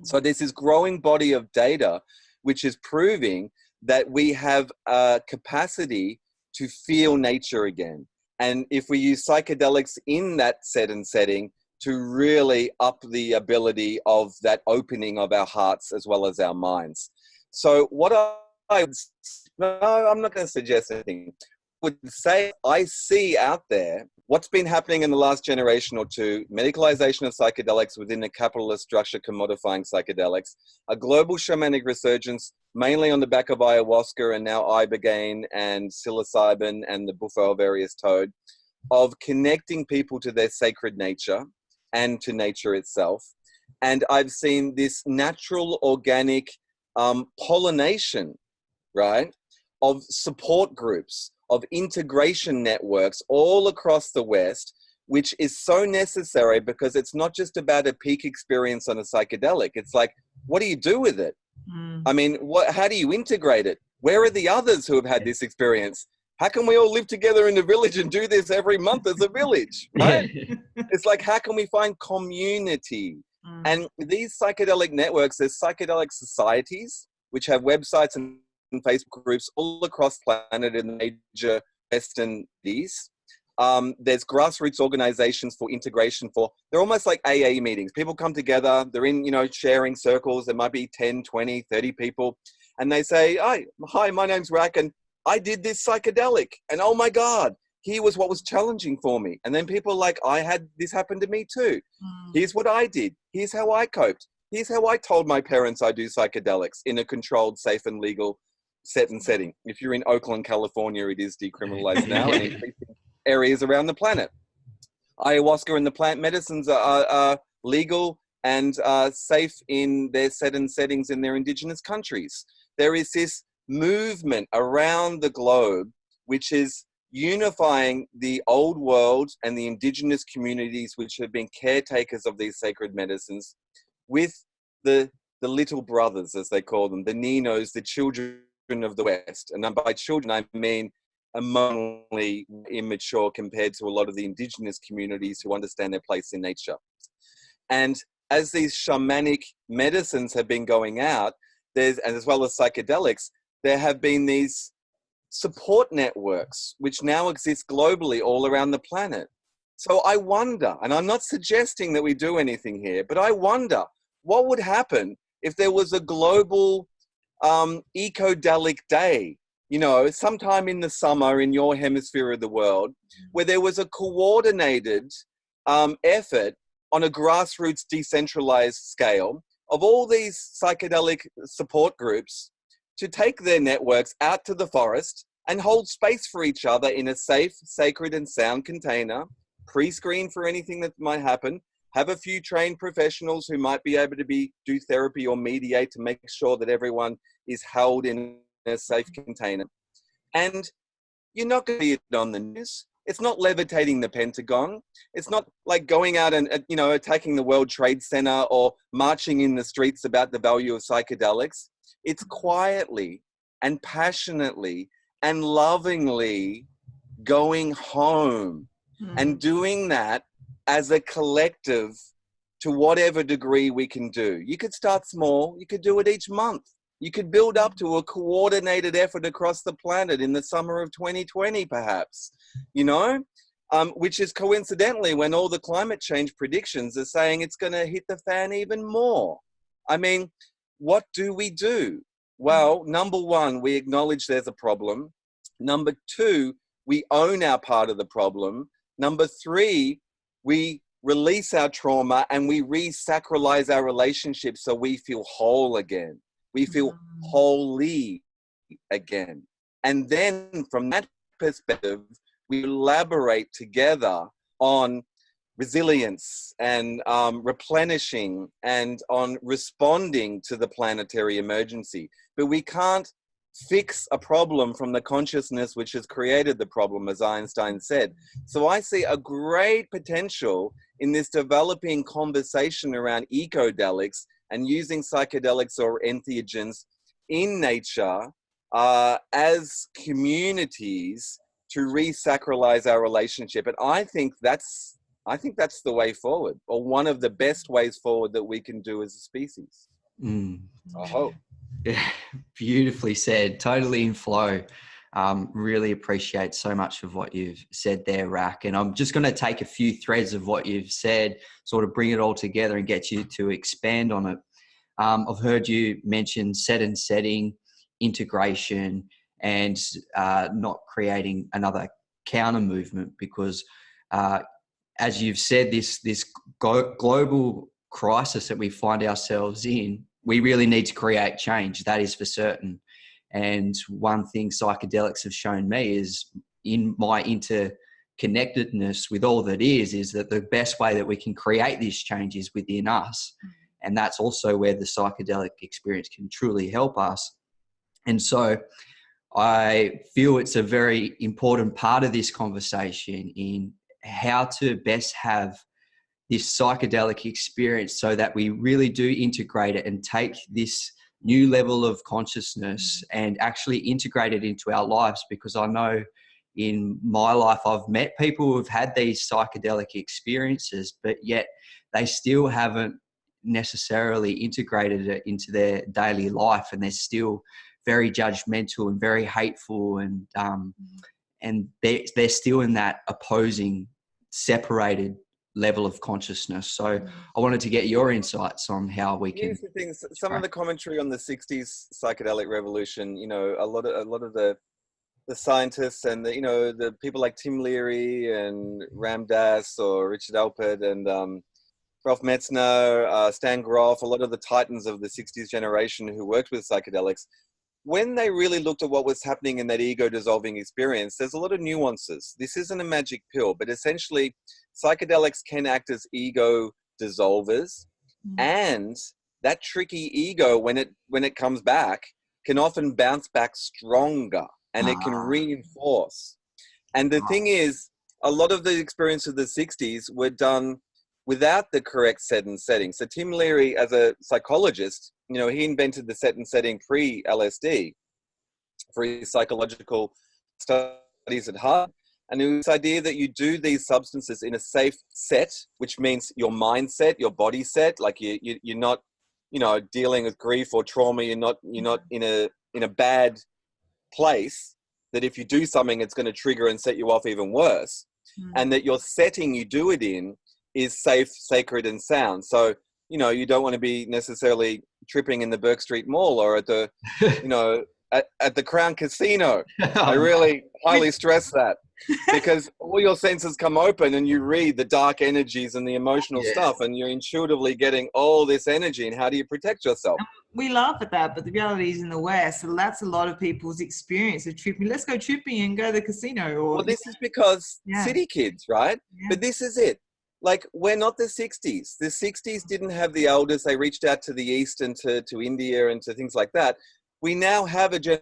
So there's this growing body of data which is proving that we have a capacity to feel nature again. And if we use psychedelics in that setting to really up the ability of that opening of our hearts as well as our minds. So what no, I'm not going to suggest anything. Would say I see out there what's been happening in the last generation or two: medicalization of psychedelics within the capitalist structure, commodifying psychedelics, a global shamanic resurgence, mainly on the back of ayahuasca and now ibogaine and psilocybin and the bufo various toad, of connecting people to their sacred nature and to nature itself. And I've seen this natural, organic pollination, right, of support groups, of integration networks all across the West, which is so necessary because it's not just about a peak experience on a psychedelic. It's like, what do you do with it? I mean, how do you integrate it? Where are the others who have had this experience? How can we all live together in the village and do this every month as a village, right? It's like, how can we find community? And these psychedelic networks, there's psychedelic societies, which have websites and Facebook groups all across the planet in the major Western cities. There's grassroots organizations for integration they're almost like AA meetings. People come together, they're in, sharing circles. There might be 10, 20, 30 people. And they say, hi, my name's Rack, and I did this psychedelic. And oh my God, here was what was challenging for me. And then people are like, I had this happen to me too. Here's what I did. Here's how I coped. Here's how I told my parents I do psychedelics in a controlled, safe and legal setting. If you're in Oakland, California, it is decriminalized now in increasing areas around the planet. Ayahuasca and the plant medicines are legal and safe in their settings in their indigenous countries. There is this movement around the globe which is unifying the old world and the indigenous communities which have been caretakers of these sacred medicines with the little brothers, as they call them, the Ninos, the children of the West. And by children, I mean emotionally immature compared to a lot of the indigenous communities who understand their place in nature. And as these shamanic medicines have been going out, and as well as psychedelics, there have been these support networks which now exist globally all around the planet. So I wonder, and I'm not suggesting that we do anything here, but I wonder what would happen if there was a global Ecodelic day, sometime in the summer in your hemisphere of the world, where there was a coordinated effort on a grassroots decentralized scale of all these psychedelic support groups to take their networks out to the forest and hold space for each other in a safe, sacred and sound container, pre-screen for anything that might happen, have a few trained professionals who might be able to do therapy or mediate to make sure that everyone is held in a safe container. And you're not going to see it on the news. It's not levitating the Pentagon. It's not like going out and, attacking the World Trade Center or marching in the streets about the value of psychedelics. It's quietly and passionately and lovingly going home and doing that as a collective to whatever degree we can do. You could start small. You could do it each month. You could build up to a coordinated effort across the planet in the summer of 2020, perhaps, which is coincidentally when all the climate change predictions are saying it's going to hit the fan even more. I mean, what do we do? Well, number one, we acknowledge there's a problem. Number two, we own our part of the problem. Number three, we release our trauma and we re-sacralize our relationships so we feel whole again. We feel holy again. And then from that perspective, we elaborate together on resilience and replenishing and on responding to the planetary emergency. But we can't fix a problem from the consciousness which has created the problem, as Einstein said. So I see a great potential in this developing conversation around ecodelics and using psychedelics or entheogens in nature as communities to re-sacralize our relationship. And I think that's the way forward, or one of the best ways forward that we can do as a species. I hope. Yeah, beautifully said. Totally in flow. Really appreciate so much of what you've said there, Rack. And I'm just going to take a few threads of what you've said, sort of bring it all together and get you to expand on it. I've heard you mention set and setting, integration, and not creating another counter movement because, as you've said, this global crisis that we find ourselves in, we really need to create change. That is for certain. And one thing psychedelics have shown me is in my interconnectedness with all that is that the best way that we can create this change is within us. And that's also where the psychedelic experience can truly help us. And so I feel it's a very important part of this conversation in how to best have this psychedelic experience so that we really do integrate it and take this new level of consciousness and actually integrate it into our lives. Because I know in my life, I've met people who've had these psychedelic experiences, but yet they still haven't necessarily integrated it into their daily life. And they're still very judgmental and very hateful. And they're still in that opposing, separated level of consciousness. So I wanted to get your insights on how we can. Here's the thing: some of the commentary on the '60s psychedelic revolution. You know, a lot of the scientists and the people like Tim Leary and Ram Dass or Richard Alpert and Ralph Metzner, Stan Grof, a lot of the titans of the '60s generation who worked with psychedelics. When they really looked at what was happening in that ego-dissolving experience, there's a lot of nuances. This isn't a magic pill, but essentially psychedelics can act as ego dissolvers, and that tricky ego, when it comes back, can often bounce back stronger, and it can reinforce. And the thing is, a lot of the experience of the 60s were done without the correct set and setting. So Tim Leary, as a psychologist, he invented the set and setting pre-LSD for his psychological studies at Harvard. And it was this idea that you do these substances in a safe set, which means your mindset, your body set, like you're not, dealing with grief or trauma. You're not in a bad place that if you do something, it's going to trigger and set you off even worse. And that your setting you do it in is safe, sacred, and sound. So, you don't want to be necessarily tripping in the Burke Street Mall or at the, at the Crown Casino. I really highly stress that because all your senses come open and you read the dark energies and the emotional stuff, and you're intuitively getting all this energy. And how do you protect yourself? We laugh at that, but the reality is in the West, so that's a lot of people's experience of tripping. Let's go tripping and go to the casino. Or, well, this is because city kids, right? Yeah. But this is it. Like, we're not the 60s. The 60s didn't have the elders. They reached out to the East and to India and to things like that. We now have a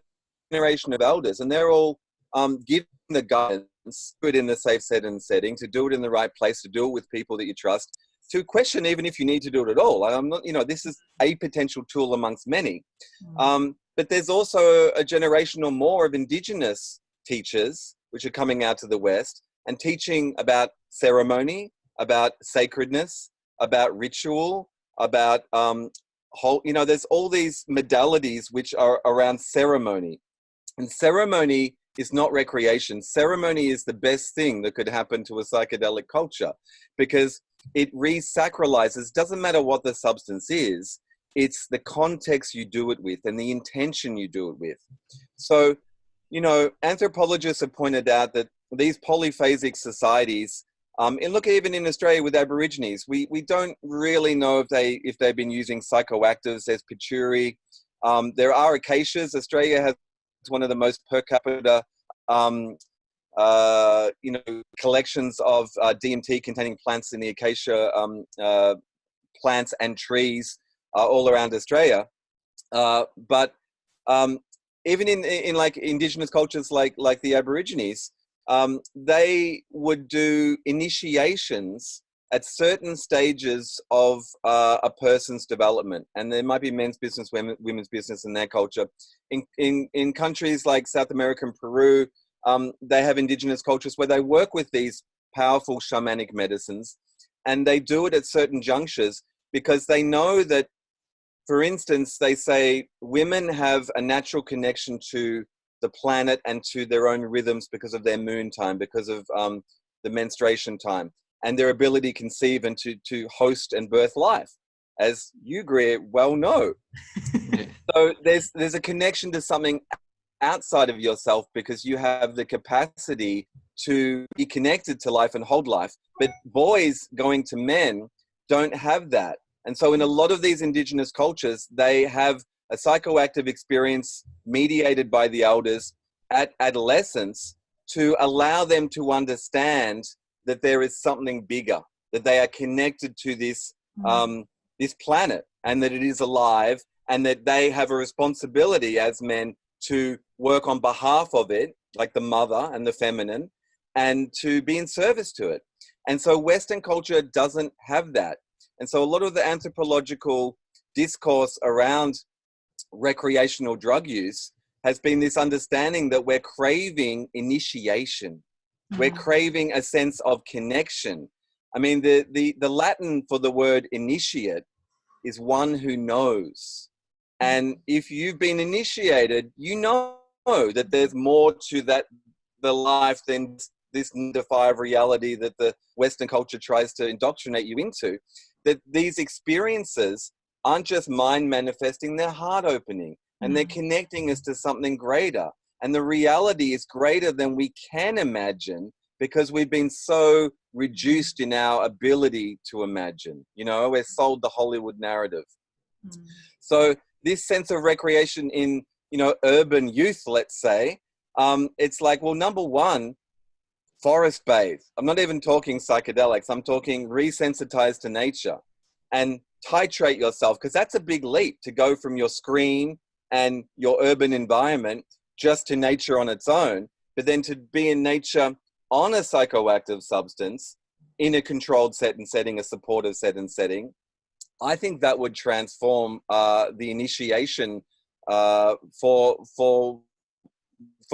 generation of elders, and they're all given the guidance, do it in the safe set and setting, to do it in the right place, to do it with people that you trust, to question even if you need to do it at all. I'm not, this is a potential tool amongst many. But there's also a generation or more of indigenous teachers, which are coming out to the West and teaching about ceremony, about sacredness, about ritual, about there's all these modalities which are around ceremony. And ceremony is not recreation. Ceremony is the best thing that could happen to a psychedelic culture because it re-sacralizes. Doesn't matter what the substance is, it's the context you do it with and the intention you do it with. So, anthropologists have pointed out that these polyphasic societies, and look, even in Australia with Aborigines, we don't really know if they've been using psychoactives. There's patchouli. There are acacias. Australia has one of the most per capita, collections of DMT containing plants in the acacia plants and trees all around Australia. But even in like indigenous cultures like the Aborigines, they would do initiations at certain stages of a person's development. And there might be men's business, women's business in their culture. In countries like South America and Peru, they have indigenous cultures where they work with these powerful shamanic medicines, and they do it at certain junctures because they know that for instance, they say women have a natural connection to the planet and to their own rhythms because of their moon time, because of the menstruation time, and their ability to conceive and to host and birth life, as you, Greer, well know. So there's a connection to something outside of yourself because you have the capacity to be connected to life and hold life. But boys going to men don't have that. And so in a lot of these indigenous cultures, they have a psychoactive experience mediated by the elders at adolescence to allow them to understand that there is something bigger, that they are connected to this, this planet, and that it is alive, and that they have a responsibility as men to work on behalf of it, like the mother and the feminine, and to be in service to it. And so Western culture doesn't have that. And so a lot of the anthropological discourse around recreational drug use has been this understanding that we're craving initiation. We're craving a sense of connection. I mean, the Latin for the word initiate is one who knows. And if you've been initiated, you know that there's more to that, the life, than this 9 to 5 reality that the Western culture tries to indoctrinate you into. That these experiences aren't just mind manifesting, they're heart opening, and they're connecting us to something greater. And the reality is greater than we can imagine because we've been so reduced in our ability to imagine. You know, we're sold the Hollywood narrative. So this sense of recreation in, you know, urban youth, let's say, it's like, well, number one, forest bathe. I'm not even talking psychedelics. I'm talking resensitize to nature and titrate yourself, because that's a big leap to go from your screen and your urban environment just to nature on its own, but then to be in nature on a psychoactive substance in a controlled set and setting, a supportive set and setting. I think that would transform the initiation for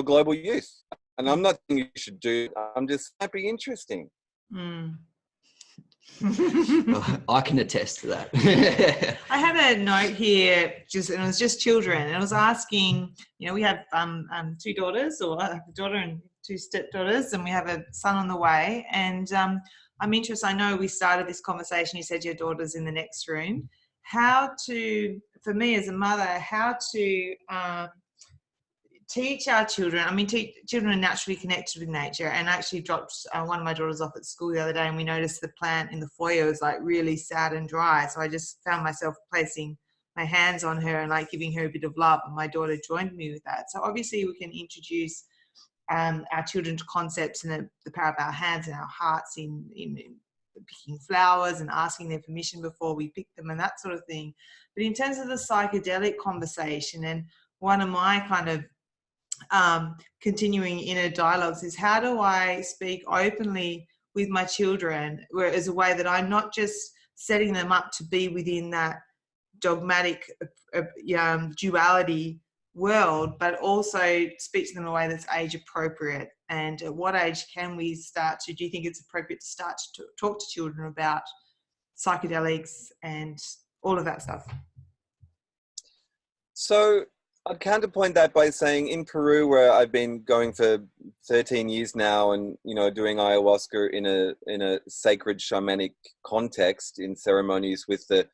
global youth. And I'm not saying you should do it. I'm just, might be interesting. I can attest to that. I have a note here, and it was just children. And I was asking, you know, we have 2 daughters, or I have a daughter and 2 stepdaughters, and we have a son on the way. And I'm interested, I know we started this conversation, you said your daughter's in the next room. How to, for me as a mother, how to teach our children. I mean, children are naturally connected with nature, and I actually dropped one of my daughters off at school the other day, and we noticed the plant in the foyer was like really sad and dry. So I just found myself placing my hands on her and like giving her a bit of love, and my daughter joined me with that. So obviously we can introduce our children to concepts and the power of our hands and our hearts in picking flowers and asking their permission before we pick them and that sort of thing. But in terms of the psychedelic conversation, and one of my kind of continuing inner dialogues is, how do I speak openly with my children, where as a way that I'm not just setting them up to be within that dogmatic duality world, but also speak to them in a way that's age appropriate. And at what age can we start to, do you think it's appropriate to start to talk to children about psychedelics and all of that stuff? So I'd counterpoint that by saying, in Peru, where I've been going for 13 years now, and you know, doing ayahuasca in a sacred shamanic context, in ceremonies with the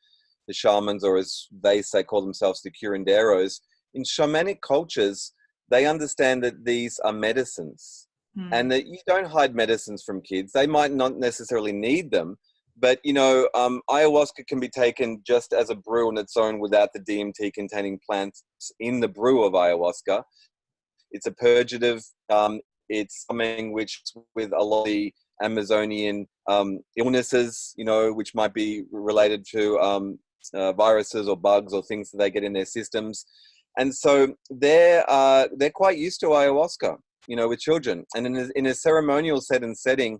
shamans, or as they say, call themselves the curanderos. In shamanic cultures, they understand that these are medicines, and that you don't hide medicines from kids. They might not necessarily need them, but you know, ayahuasca can be taken just as a brew on its own without the DMT containing plants in the brew of ayahuasca. It's a purgative. It's something which, with a lot of the Amazonian illnesses, you know, which might be related to viruses or bugs or things that they get in their systems. And so they're quite used to ayahuasca, you know, with children. And in a ceremonial setting,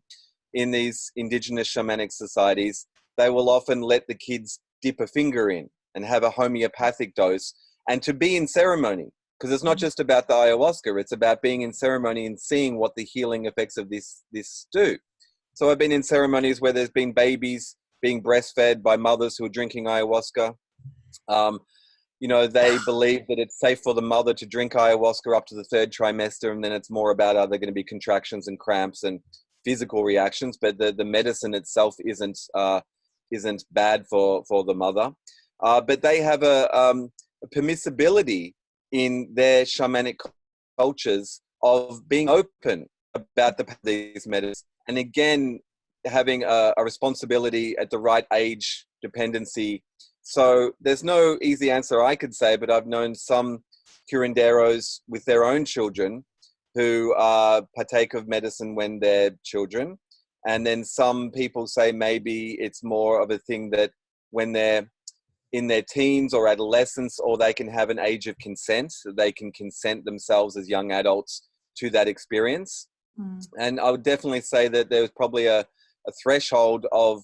in these indigenous shamanic societies, they will often let the kids dip a finger in and have a homeopathic dose, and to be in ceremony, because it's not just about the ayahuasca, it's about being in ceremony and seeing what the healing effects of this do. So I've been in ceremonies where there's been babies being breastfed by mothers who are drinking ayahuasca. You know, they believe that it's safe for the mother to drink ayahuasca up to the 3rd trimester, and then it's more about are there going to be contractions and cramps and physical reactions, but the medicine itself isn't bad for the mother. But they have a permissibility in their shamanic cultures of being open about these medicines, and again having a responsibility at the right age dependency. So there's no easy answer I could say, but I've known some curanderos with their own children who partake of medicine when they're children. And then some people say maybe it's more of a thing that when they're in their teens or adolescence, or they can have an age of consent, they can consent themselves as young adults to that experience. And I would definitely say that there's probably a threshold of,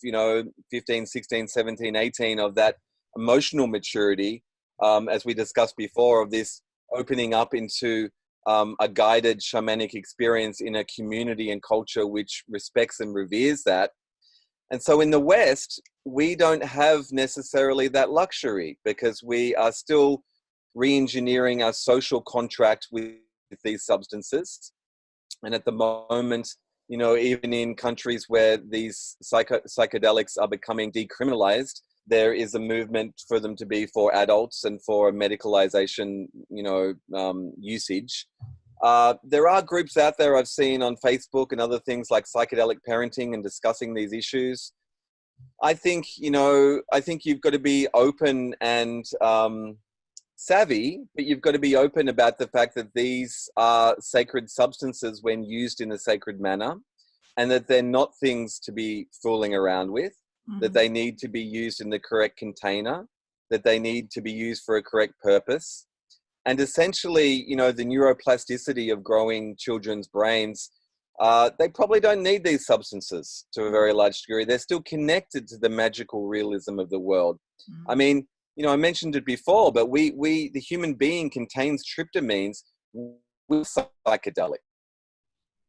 15, 16, 17, 18 of that emotional maturity, as we discussed before, of this opening up into a guided shamanic experience in a community and culture which respects and reveres that. And so in the West, we don't have necessarily that luxury, because we are still re-engineering our social contract with these substances. And at the moment, even in countries where these psychedelics are becoming decriminalized, there is a movement for them to be for adults and for medicalization, usage. There are groups out there I've seen on Facebook and other things like psychedelic parenting and discussing these issues. I think you've got to be open and savvy, but you've got to be open about the fact that these are sacred substances when used in a sacred manner, and that they're not things to be fooling around with, that they need to be used in the correct container, that they need to be used for a correct purpose. And essentially, the neuroplasticity of growing children's brains, they probably don't need these substances to a very large degree. They're still connected to the magical realism of the world. I mean, I mentioned it before, but the human being contains tryptamines with psychedelic.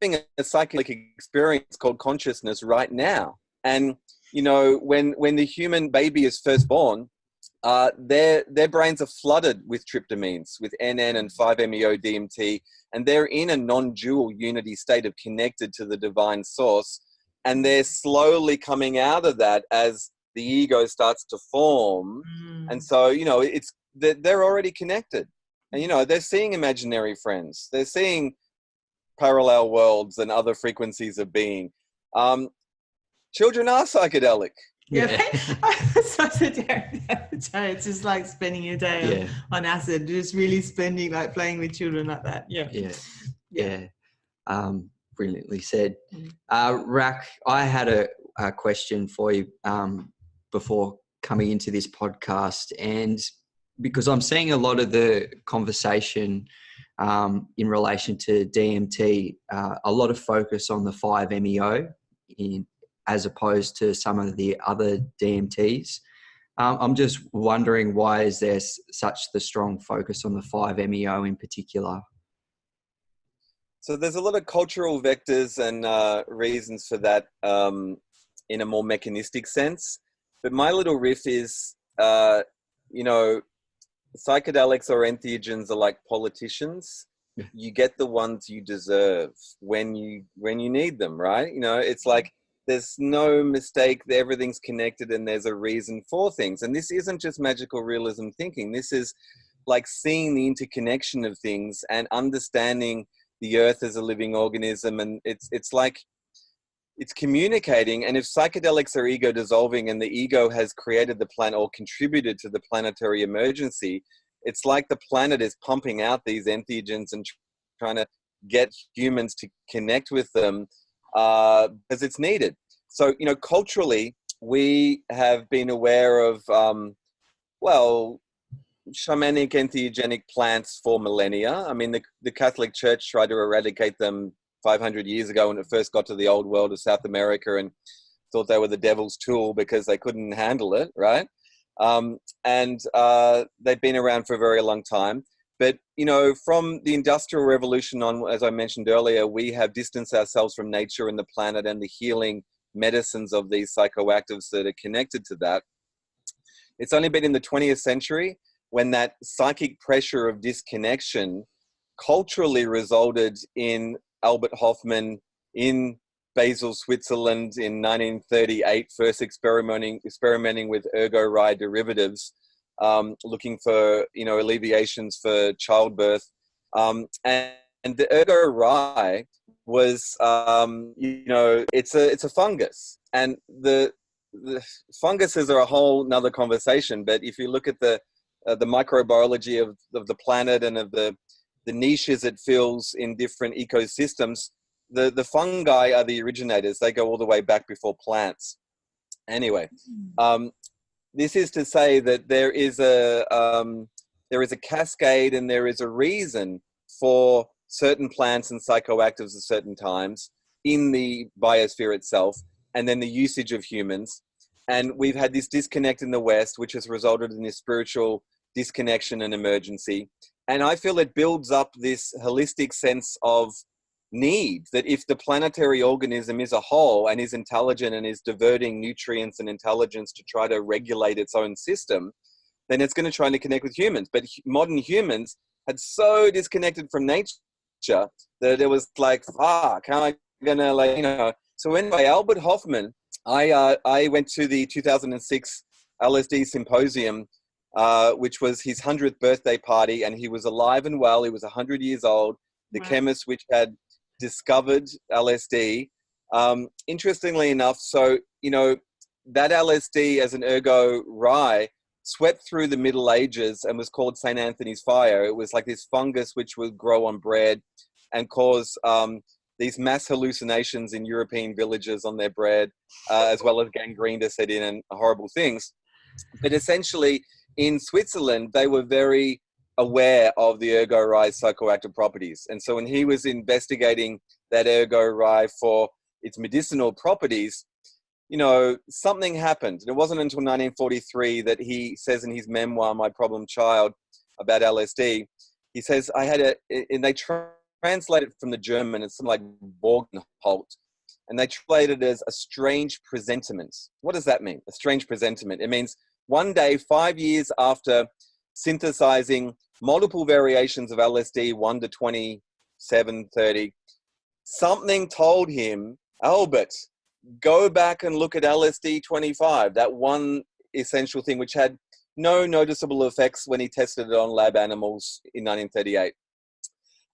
Having a psychedelic experience called consciousness right now. And, when the human baby is first born, their brains are flooded with tryptamines, with NN and 5-MeO-DMT, and they're in a non-dual unity state of connected to the divine source. And they're slowly coming out of that as the ego starts to form. And so, they're already connected. And, they're seeing imaginary friends. They're seeing parallel worlds and other frequencies of being. Children are psychedelic. Yeah. So it's just like spending your day on acid, just really playing with children like that. Yeah. Brilliantly said. Rak, I had a question for you before coming into this podcast, and because I'm seeing a lot of the conversation in relation to DMT, a lot of focus on the 5-MeO as opposed to some of the other DMTs. I'm just wondering, why is there such the strong focus on the 5-MeO in particular? So there's a lot of cultural vectors and reasons for that in a more mechanistic sense. But my little riff is, psychedelics or entheogens are like politicians. You get the ones you deserve when you need them, right? It's like there's no mistake. Everything's connected and there's a reason for things. And this isn't just magical realism thinking. This is like seeing the interconnection of things and understanding the earth as a living organism. And it's like, it's communicating. And if psychedelics are ego dissolving and the ego has created the planet or contributed to the planetary emergency, it's like the planet is pumping out these entheogens and trying to get humans to connect with them because it's needed. So, culturally, we have been aware of, shamanic entheogenic plants for millennia. I mean, the Catholic Church tried to eradicate them 500 years ago when it first got to the old world of South America and thought they were the devil's tool because they couldn't handle it, right? And they've been around for a very long time. But, from the Industrial Revolution on, as I mentioned earlier, we have distanced ourselves from nature and the planet and the healing medicines of these psychoactives that are connected to that. It's only been in the 20th century when that psychic pressure of disconnection culturally resulted in Albert Hofmann in Basel, Switzerland in 1938, first experimenting with ergo-rye derivatives, looking for, alleviations for childbirth. And the ergo-rye was, it's a fungus. And the funguses are a whole nother conversation. But if you look at the microbiology of the planet and of the niches it fills in different ecosystems, the fungi are the originators. They go all the way back before plants. Anyway, this is to say that there is a cascade and there is a reason for certain plants and psychoactives at certain times in the biosphere itself, and then the usage of humans. And we've had this disconnect in the West, which has resulted in this spiritual disconnection and emergency. And I feel it builds up this holistic sense of need, that if the planetary organism is a whole and is intelligent and is diverting nutrients and intelligence to try to regulate its own system, then it's going to try to connect with humans. But modern humans had so disconnected from nature that it was like, fuck, how am I going to, So anyway, Albert Hofmann, I went to the 2006 LSD symposium, which was his 100th birthday party, and he was alive and well. He was 100 years old. The chemist which had discovered LSD. Interestingly enough, so, that LSD as an ergo-rye swept through the Middle Ages and was called St. Anthony's fire. It was like this fungus which would grow on bread and cause these mass hallucinations in European villages on their bread, as well as gangrene to set in and horrible things. But essentially, in Switzerland, they were very aware of the ergo-rye's psychoactive properties. And so when he was investigating that ergo-rye for its medicinal properties, something happened. It wasn't until 1943 that he says in his memoir, My Problem Child, about LSD, he says, and they translate it from the German, it's something like Borgenholt, and they translate it as a strange presentiment. What does that mean? A strange presentiment. It means one day, 5 years after synthesizing multiple variations of LSD, 1 to 27, 30, something told him, Albert, go back and look at LSD 25, that one essential thing which had no noticeable effects when he tested it on lab animals in 1938.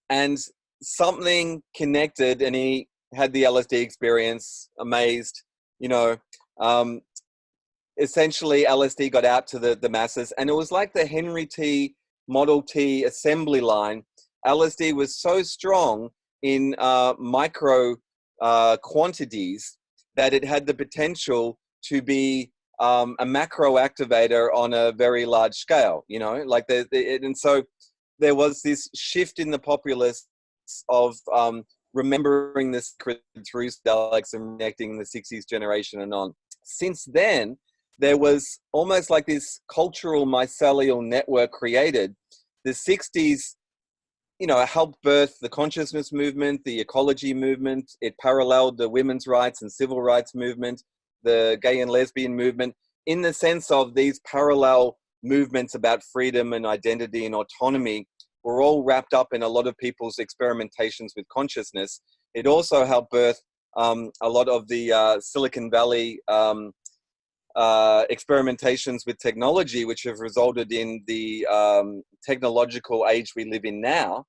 And something connected, and he had the LSD experience, amazed, essentially LSD got out to the masses, and it was like the Henry T Model T assembly line. LSD was so strong in micro quantities that it had the potential to be a macro activator on a very large scale, and so there was this shift in the populace of remembering this through psychedelics and connecting the 60s generation and on. Since then, there was almost like this cultural mycelial network created. The 60s, helped birth the consciousness movement, the ecology movement. It paralleled the women's rights and civil rights movement, the gay and lesbian movement, in the sense of these parallel movements about freedom and identity and autonomy were all wrapped up in a lot of people's experimentations with consciousness. It also helped birth a lot of the Silicon Valley experimentations with technology, which have resulted in the technological age we live in now.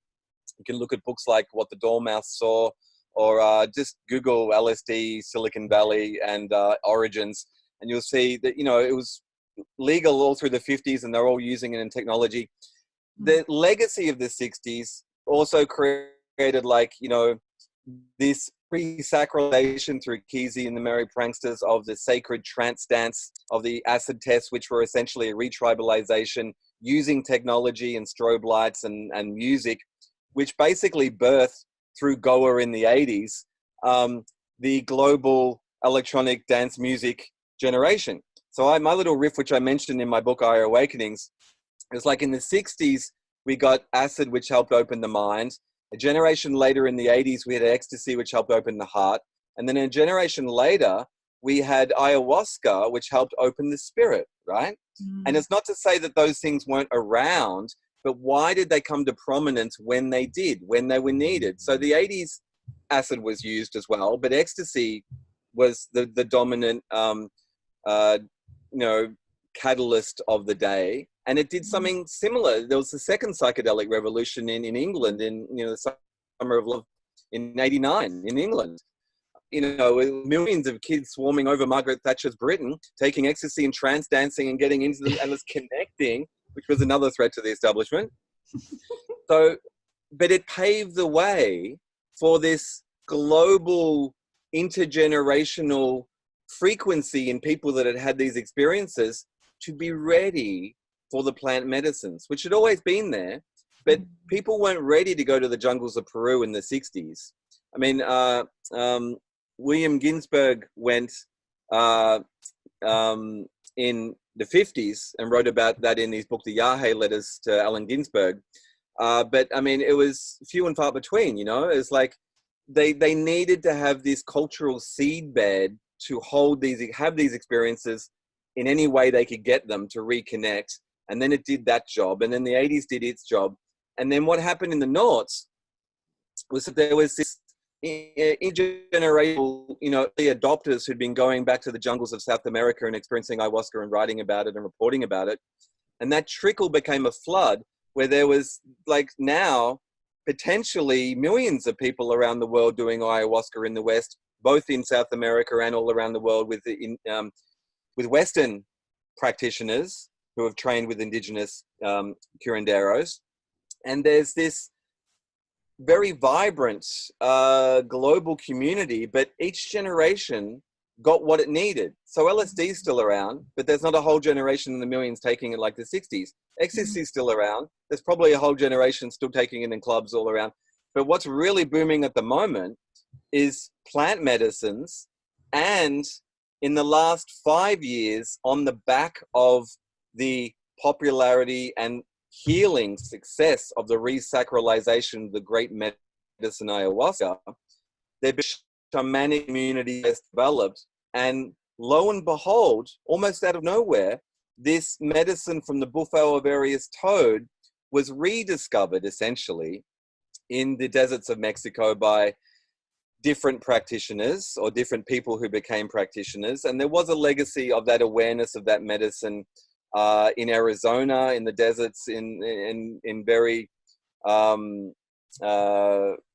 You can look at books like What the Dormouse Saw, or just Google LSD, Silicon Valley, and origins, and you'll see that, it was legal all through the 50s, and they're all using it in technology. The legacy of the 60s also created, this pre-sacralization through Kesey and the Merry Pranksters of the sacred trance dance, of the acid tests, which were essentially a retribalization using technology and strobe lights and music, which basically birthed through Goa in the 80s, the global electronic dance music generation. So my little riff, which I mentioned in my book, Our Awakenings, is like in the 60s, we got acid, which helped open the mind. A generation later in the 80s, we had ecstasy, which helped open the heart. And then a generation later, we had ayahuasca, which helped open the spirit, right? And it's not to say that those things weren't around, but why did they come to prominence when they did, when they were needed? So the 80s, acid was used as well, but ecstasy was the dominant, catalyst of the day. And it did something similar. There was the second psychedelic revolution in England in, the summer of love in 89 in England. With millions of kids swarming over Margaret Thatcher's Britain, taking ecstasy and trance dancing and getting into them and was connecting, which was another threat to the establishment. So, but it paved the way for this global intergenerational frequency in people that had these experiences to be ready for the plant medicines, which had always been there, but people weren't ready to go to the jungles of Peru in the 60s. I mean, William Ginsberg went in the 50s and wrote about that in his book, The Yahe Letters to Allen Ginsberg. But I mean, it was few and far between, It's like they needed to have this cultural seedbed to have these experiences in any way they could get them to reconnect. And then it did that job. And then the 80s did its job. And then what happened in the noughts was that there was this intergenerational, the adopters who'd been going back to the jungles of South America and experiencing ayahuasca and writing about it and reporting about it. And that trickle became a flood where there was now potentially millions of people around the world doing ayahuasca in the West, both in South America and all around the world with Western practitioners who have trained with indigenous curanderos. And there's this very vibrant global community, but each generation got what it needed. So LSD is still around, but there's not a whole generation in the millions taking it like the 60s. Ecstasy is still around. There's probably a whole generation still taking it in clubs all around. But what's really booming at the moment is plant medicines. And in the last 5 years, on the back of the popularity and healing success of the resacralization of the great medicine ayahuasca, their shamanic community has developed. And lo and behold, almost out of nowhere, this medicine from the Bufo ovarius toad was rediscovered essentially in the deserts of Mexico by different practitioners or different people who became practitioners. And there was a legacy of that awareness of that medicine in Arizona, in the deserts, in very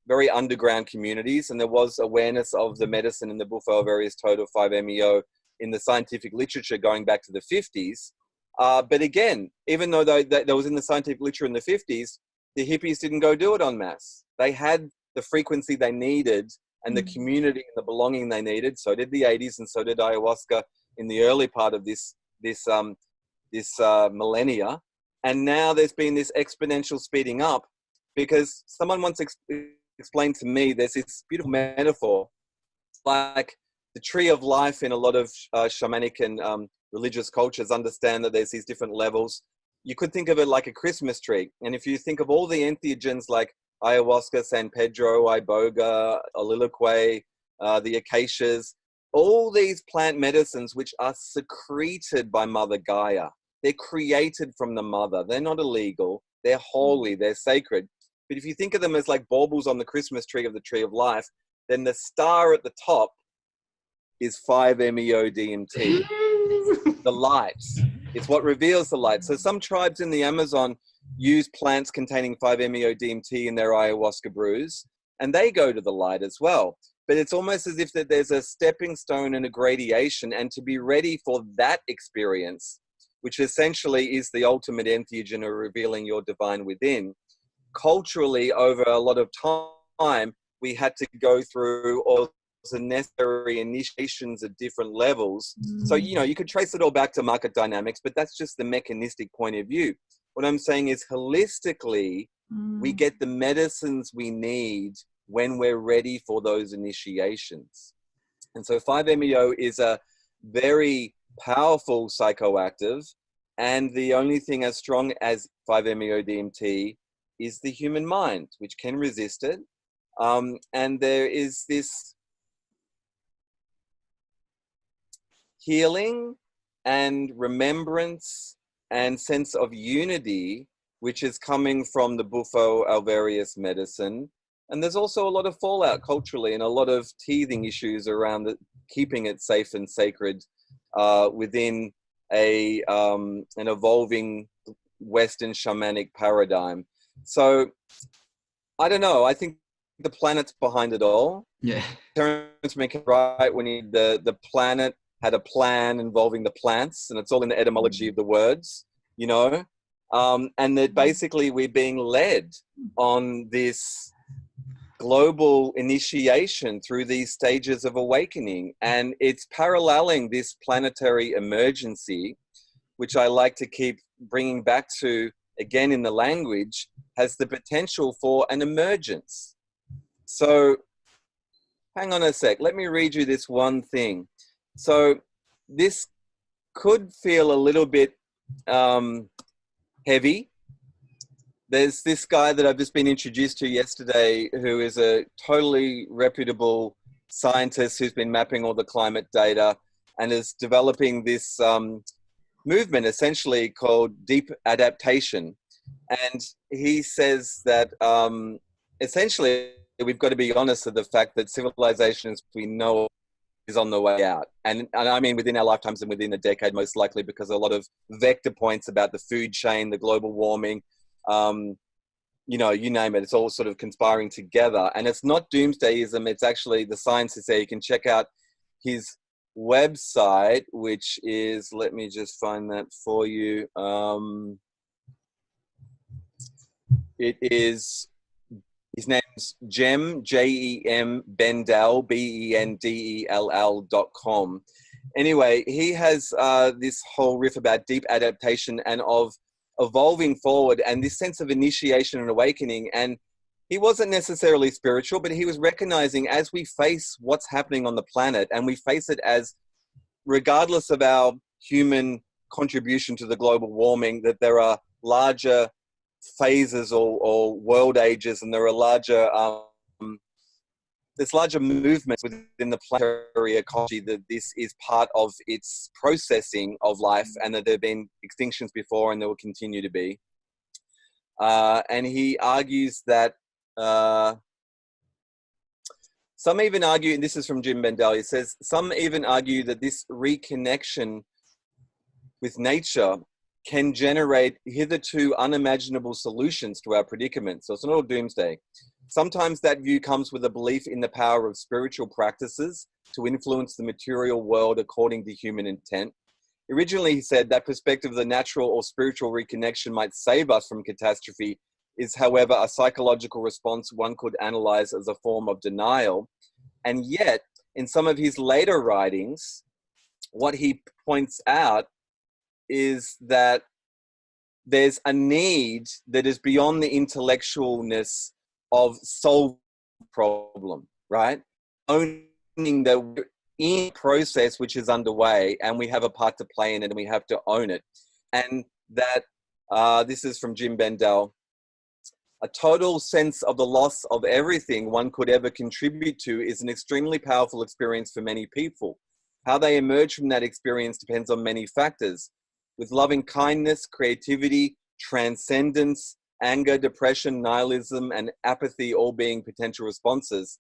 very underground communities. And there was awareness of the medicine in the Bufo ovarius toad of 5-MeO in the scientific literature going back to the 50s. But again, even though that was in the scientific literature in the 50s, the hippies didn't go do it en masse. They had the frequency they needed and the community and the belonging they needed. So did the 80s, and so did ayahuasca in the early part of this millennia. And now there's been this exponential speeding up, because someone once explained to me, there's this beautiful metaphor, like the tree of life in a lot of shamanic and religious cultures understand that there's these different levels. You could think of it like a Christmas tree. And if you think of all the entheogens like ayahuasca, San Pedro, iboga, oliloquy, the acacias, all these plant medicines which are secreted by Mother Gaia. They're created from the mother. They're not illegal. They're holy. They're sacred. But if you think of them as like baubles on the Christmas tree of the tree of life, then the star at the top is 5-MeO DMT. The light. It's what reveals the light. So some tribes in the Amazon use plants containing 5-MeO DMT in their ayahuasca brews, and they go to the light as well. But it's almost as if that there's a stepping stone and a gradation, and to be ready for that experience, which essentially is the ultimate entheogen or revealing your divine within. Culturally, over a lot of time, we had to go through all the necessary initiations at different levels. So, you could trace it all back to market dynamics, but that's just the mechanistic point of view. What I'm saying is holistically, we get the medicines we need when we're ready for those initiations. And so 5-MeO is a very powerful psychoactive, and the only thing as strong as 5-MeO DMT is the human mind, which can resist it. And there is this healing and remembrance and sense of unity, which is coming from the Bufo Alvarius medicine. And there's also a lot of fallout culturally and a lot of teething issues around keeping it safe and sacred within an evolving Western shamanic paradigm. So I don't know. I think the planet's behind it all. Yeah. Terence McKenna, right, when the planet had a plan involving the plants, and it's all in the etymology of the words, you know, and that basically we're being led on this global initiation through these stages of awakening, and it's paralleling this planetary emergency, which I like to keep bringing back to again in the language, has the potential for an emergence. So hang on a sec, let me read you this one thing. So this could feel a little bit heavy. There's this guy that I've just been introduced to yesterday who is a totally reputable scientist who's been mapping all the climate data and is developing this movement essentially called deep adaptation. And he says that essentially we've got to be honest with the fact that civilization as we know is on the way out. And I mean within our lifetimes and within a decade most likely, because a lot of vector points about the food chain, the global warming, you know, you name it, it's all sort of conspiring together. And it's not doomsdayism, it's actually the science is there. You can check out his website, which is, let me just find that for you. It is, his name's Jem, Jem Bendell, BENDELL.com. Anyway, he has this whole riff about deep adaptation and of evolving forward and this sense of initiation and awakening. And he wasn't necessarily spiritual, but he was recognizing as we face what's happening on the planet, and we face it as, regardless of our human contribution to the global warming, that there are larger phases or world ages, and there are larger there's larger movements within the planetary ecology, that this is part of its processing of life, and that there have been extinctions before and there will continue to be. And he argues that some even argue, and this is from Jim Bendell, he says, some even argue that this reconnection with nature can generate hitherto unimaginable solutions to our predicament. So it's not all doomsday. Sometimes that view comes with a belief in the power of spiritual practices to influence the material world according to human intent. Originally, he said that perspective of the natural or spiritual reconnection might save us from catastrophe is, however, a psychological response one could analyze as a form of denial. And yet, in some of his later writings, what he points out is that there's a need that is beyond the intellectualness of solve problem, right? Owning that we're in a process which is underway and we have a part to play in it and we have to own it. And that, this is from Jim Bendell, a total sense of the loss of everything one could ever contribute to is an extremely powerful experience for many people. How they emerge from that experience depends on many factors, with loving kindness, creativity, transcendence, anger, depression, nihilism, and apathy all being potential responses.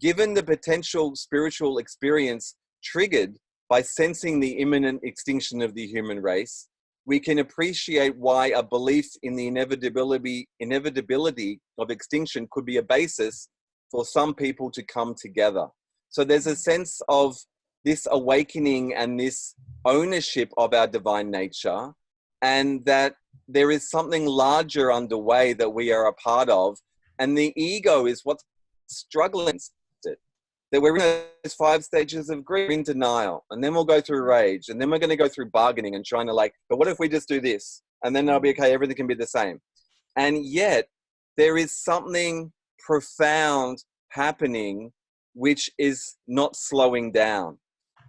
Given the potential spiritual experience triggered by sensing the imminent extinction of the human race, we can appreciate why a belief in the inevitability of extinction could be a basis for some people to come together. So there's a sense of this awakening and this ownership of our divine nature, and that there is something larger underway that we are a part of, and the ego is what's struggling with it. That we're in those 5 stages of grief, in denial, and then we'll go through rage, and then we're going to go through bargaining and trying to but what if we just do this? And then it'll be okay, everything can be the same. And yet, there is something profound happening which is not slowing down.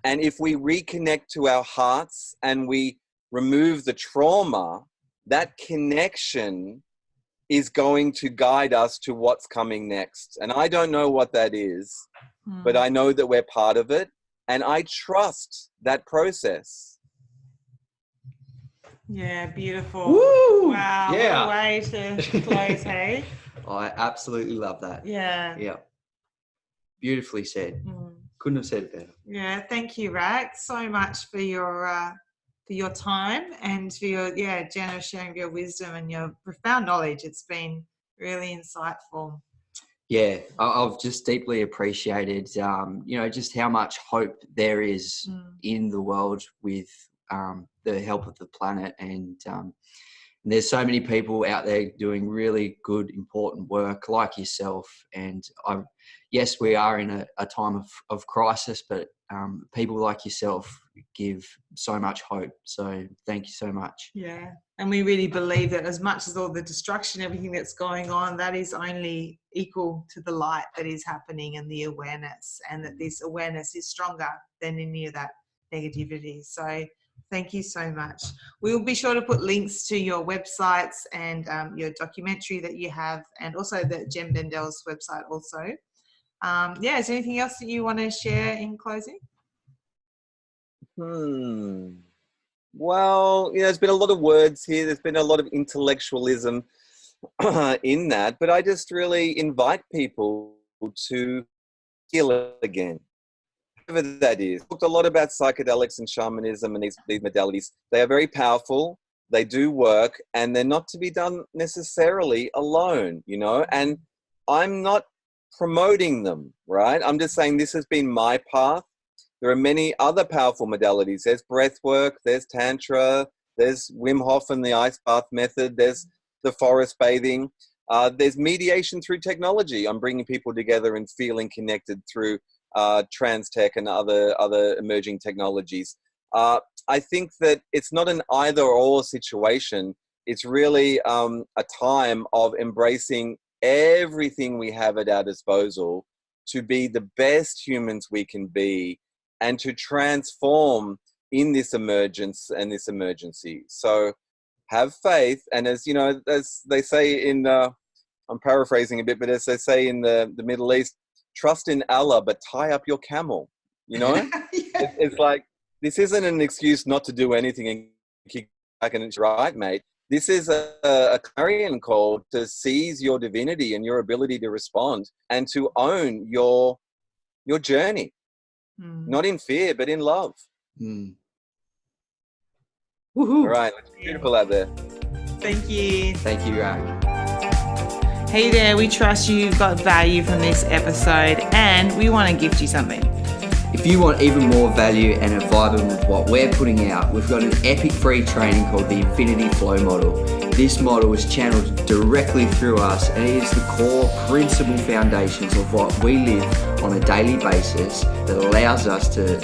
And if we reconnect to our hearts and we remove the trauma, that connection is going to guide us to what's coming next. And I don't know what that is, but I know that we're part of it. and I trust that process. Yeah, beautiful. Woo! Wow, Yeah. what a way to close, hey? I absolutely love that. Yeah. Yeah. Beautifully said. Couldn't have said it better. Yeah, thank you, Rack, so much for your time and for your generous sharing of your wisdom and your profound knowledge. It's been really insightful. Yeah, I've just deeply appreciated, just how much hope there is in the world with the help of the planet. And there's so many people out there doing really good, important work like yourself. And yes, we are in a time of crisis, but people like yourself give so much hope. So thank you so much. Yeah. And we really believe that as much as all the destruction, everything that's going on, that is only equal to the light that is happening and the awareness, and that this awareness is stronger than any of that negativity. So thank you so much. We'll be sure to put links to your websites and your documentary that you have, and also the Jem Bendel's website also. Is there anything else that you want to share in closing? Well, there's been a lot of words here. There's been a lot of intellectualism in that, but I just really invite people to heal again, whatever that is. Talked a lot about psychedelics and shamanism and these modalities. They are very powerful. They do work, and they're not to be done necessarily alone, and I'm not promoting them, right? I'm just saying this has been my path. There are many other powerful modalities. There's breath work, there's Tantra, there's Wim Hof and the ice bath method, there's the forest bathing, there's mediation through technology. I'm bringing people together and feeling connected through trans tech and other emerging technologies. I think that it's not an either or situation. It's really a time of embracing everything we have at our disposal to be the best humans we can be, and to transform in this emergence and this emergency. So have faith. And as they say in, I'm paraphrasing a bit, but as they say in the Middle East, trust in Allah, but tie up your camel, It's like, this isn't an excuse not to do anything and kick back and it's right, mate. This is a clarion call to seize your divinity and your ability to respond and to own your journey. Not in fear, but in love. Woohoo. All right, it's beautiful out there. Thank you. Thank you, Rack. Hey there, we trust you've got value from this episode, and we want to gift you something. If you want even more value and are vibing with what we're putting out, we've got an epic free training called the Infinity Flow Model. This model is channeled directly through us, and it is the core principle foundations of what we live on a daily basis that allows us to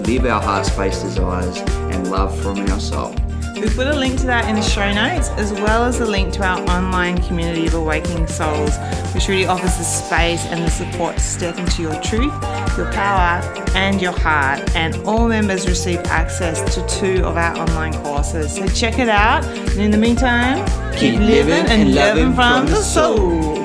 live our heart space desires and love from our soul. We've put a link to that in the show notes, as well as a link to our online community of Awakening Souls, which really offers the space and the support to step into your truth, your power, and your heart. And all members receive access to 2 of our online courses. So check it out. And in the meantime, keep living and loving from the soul.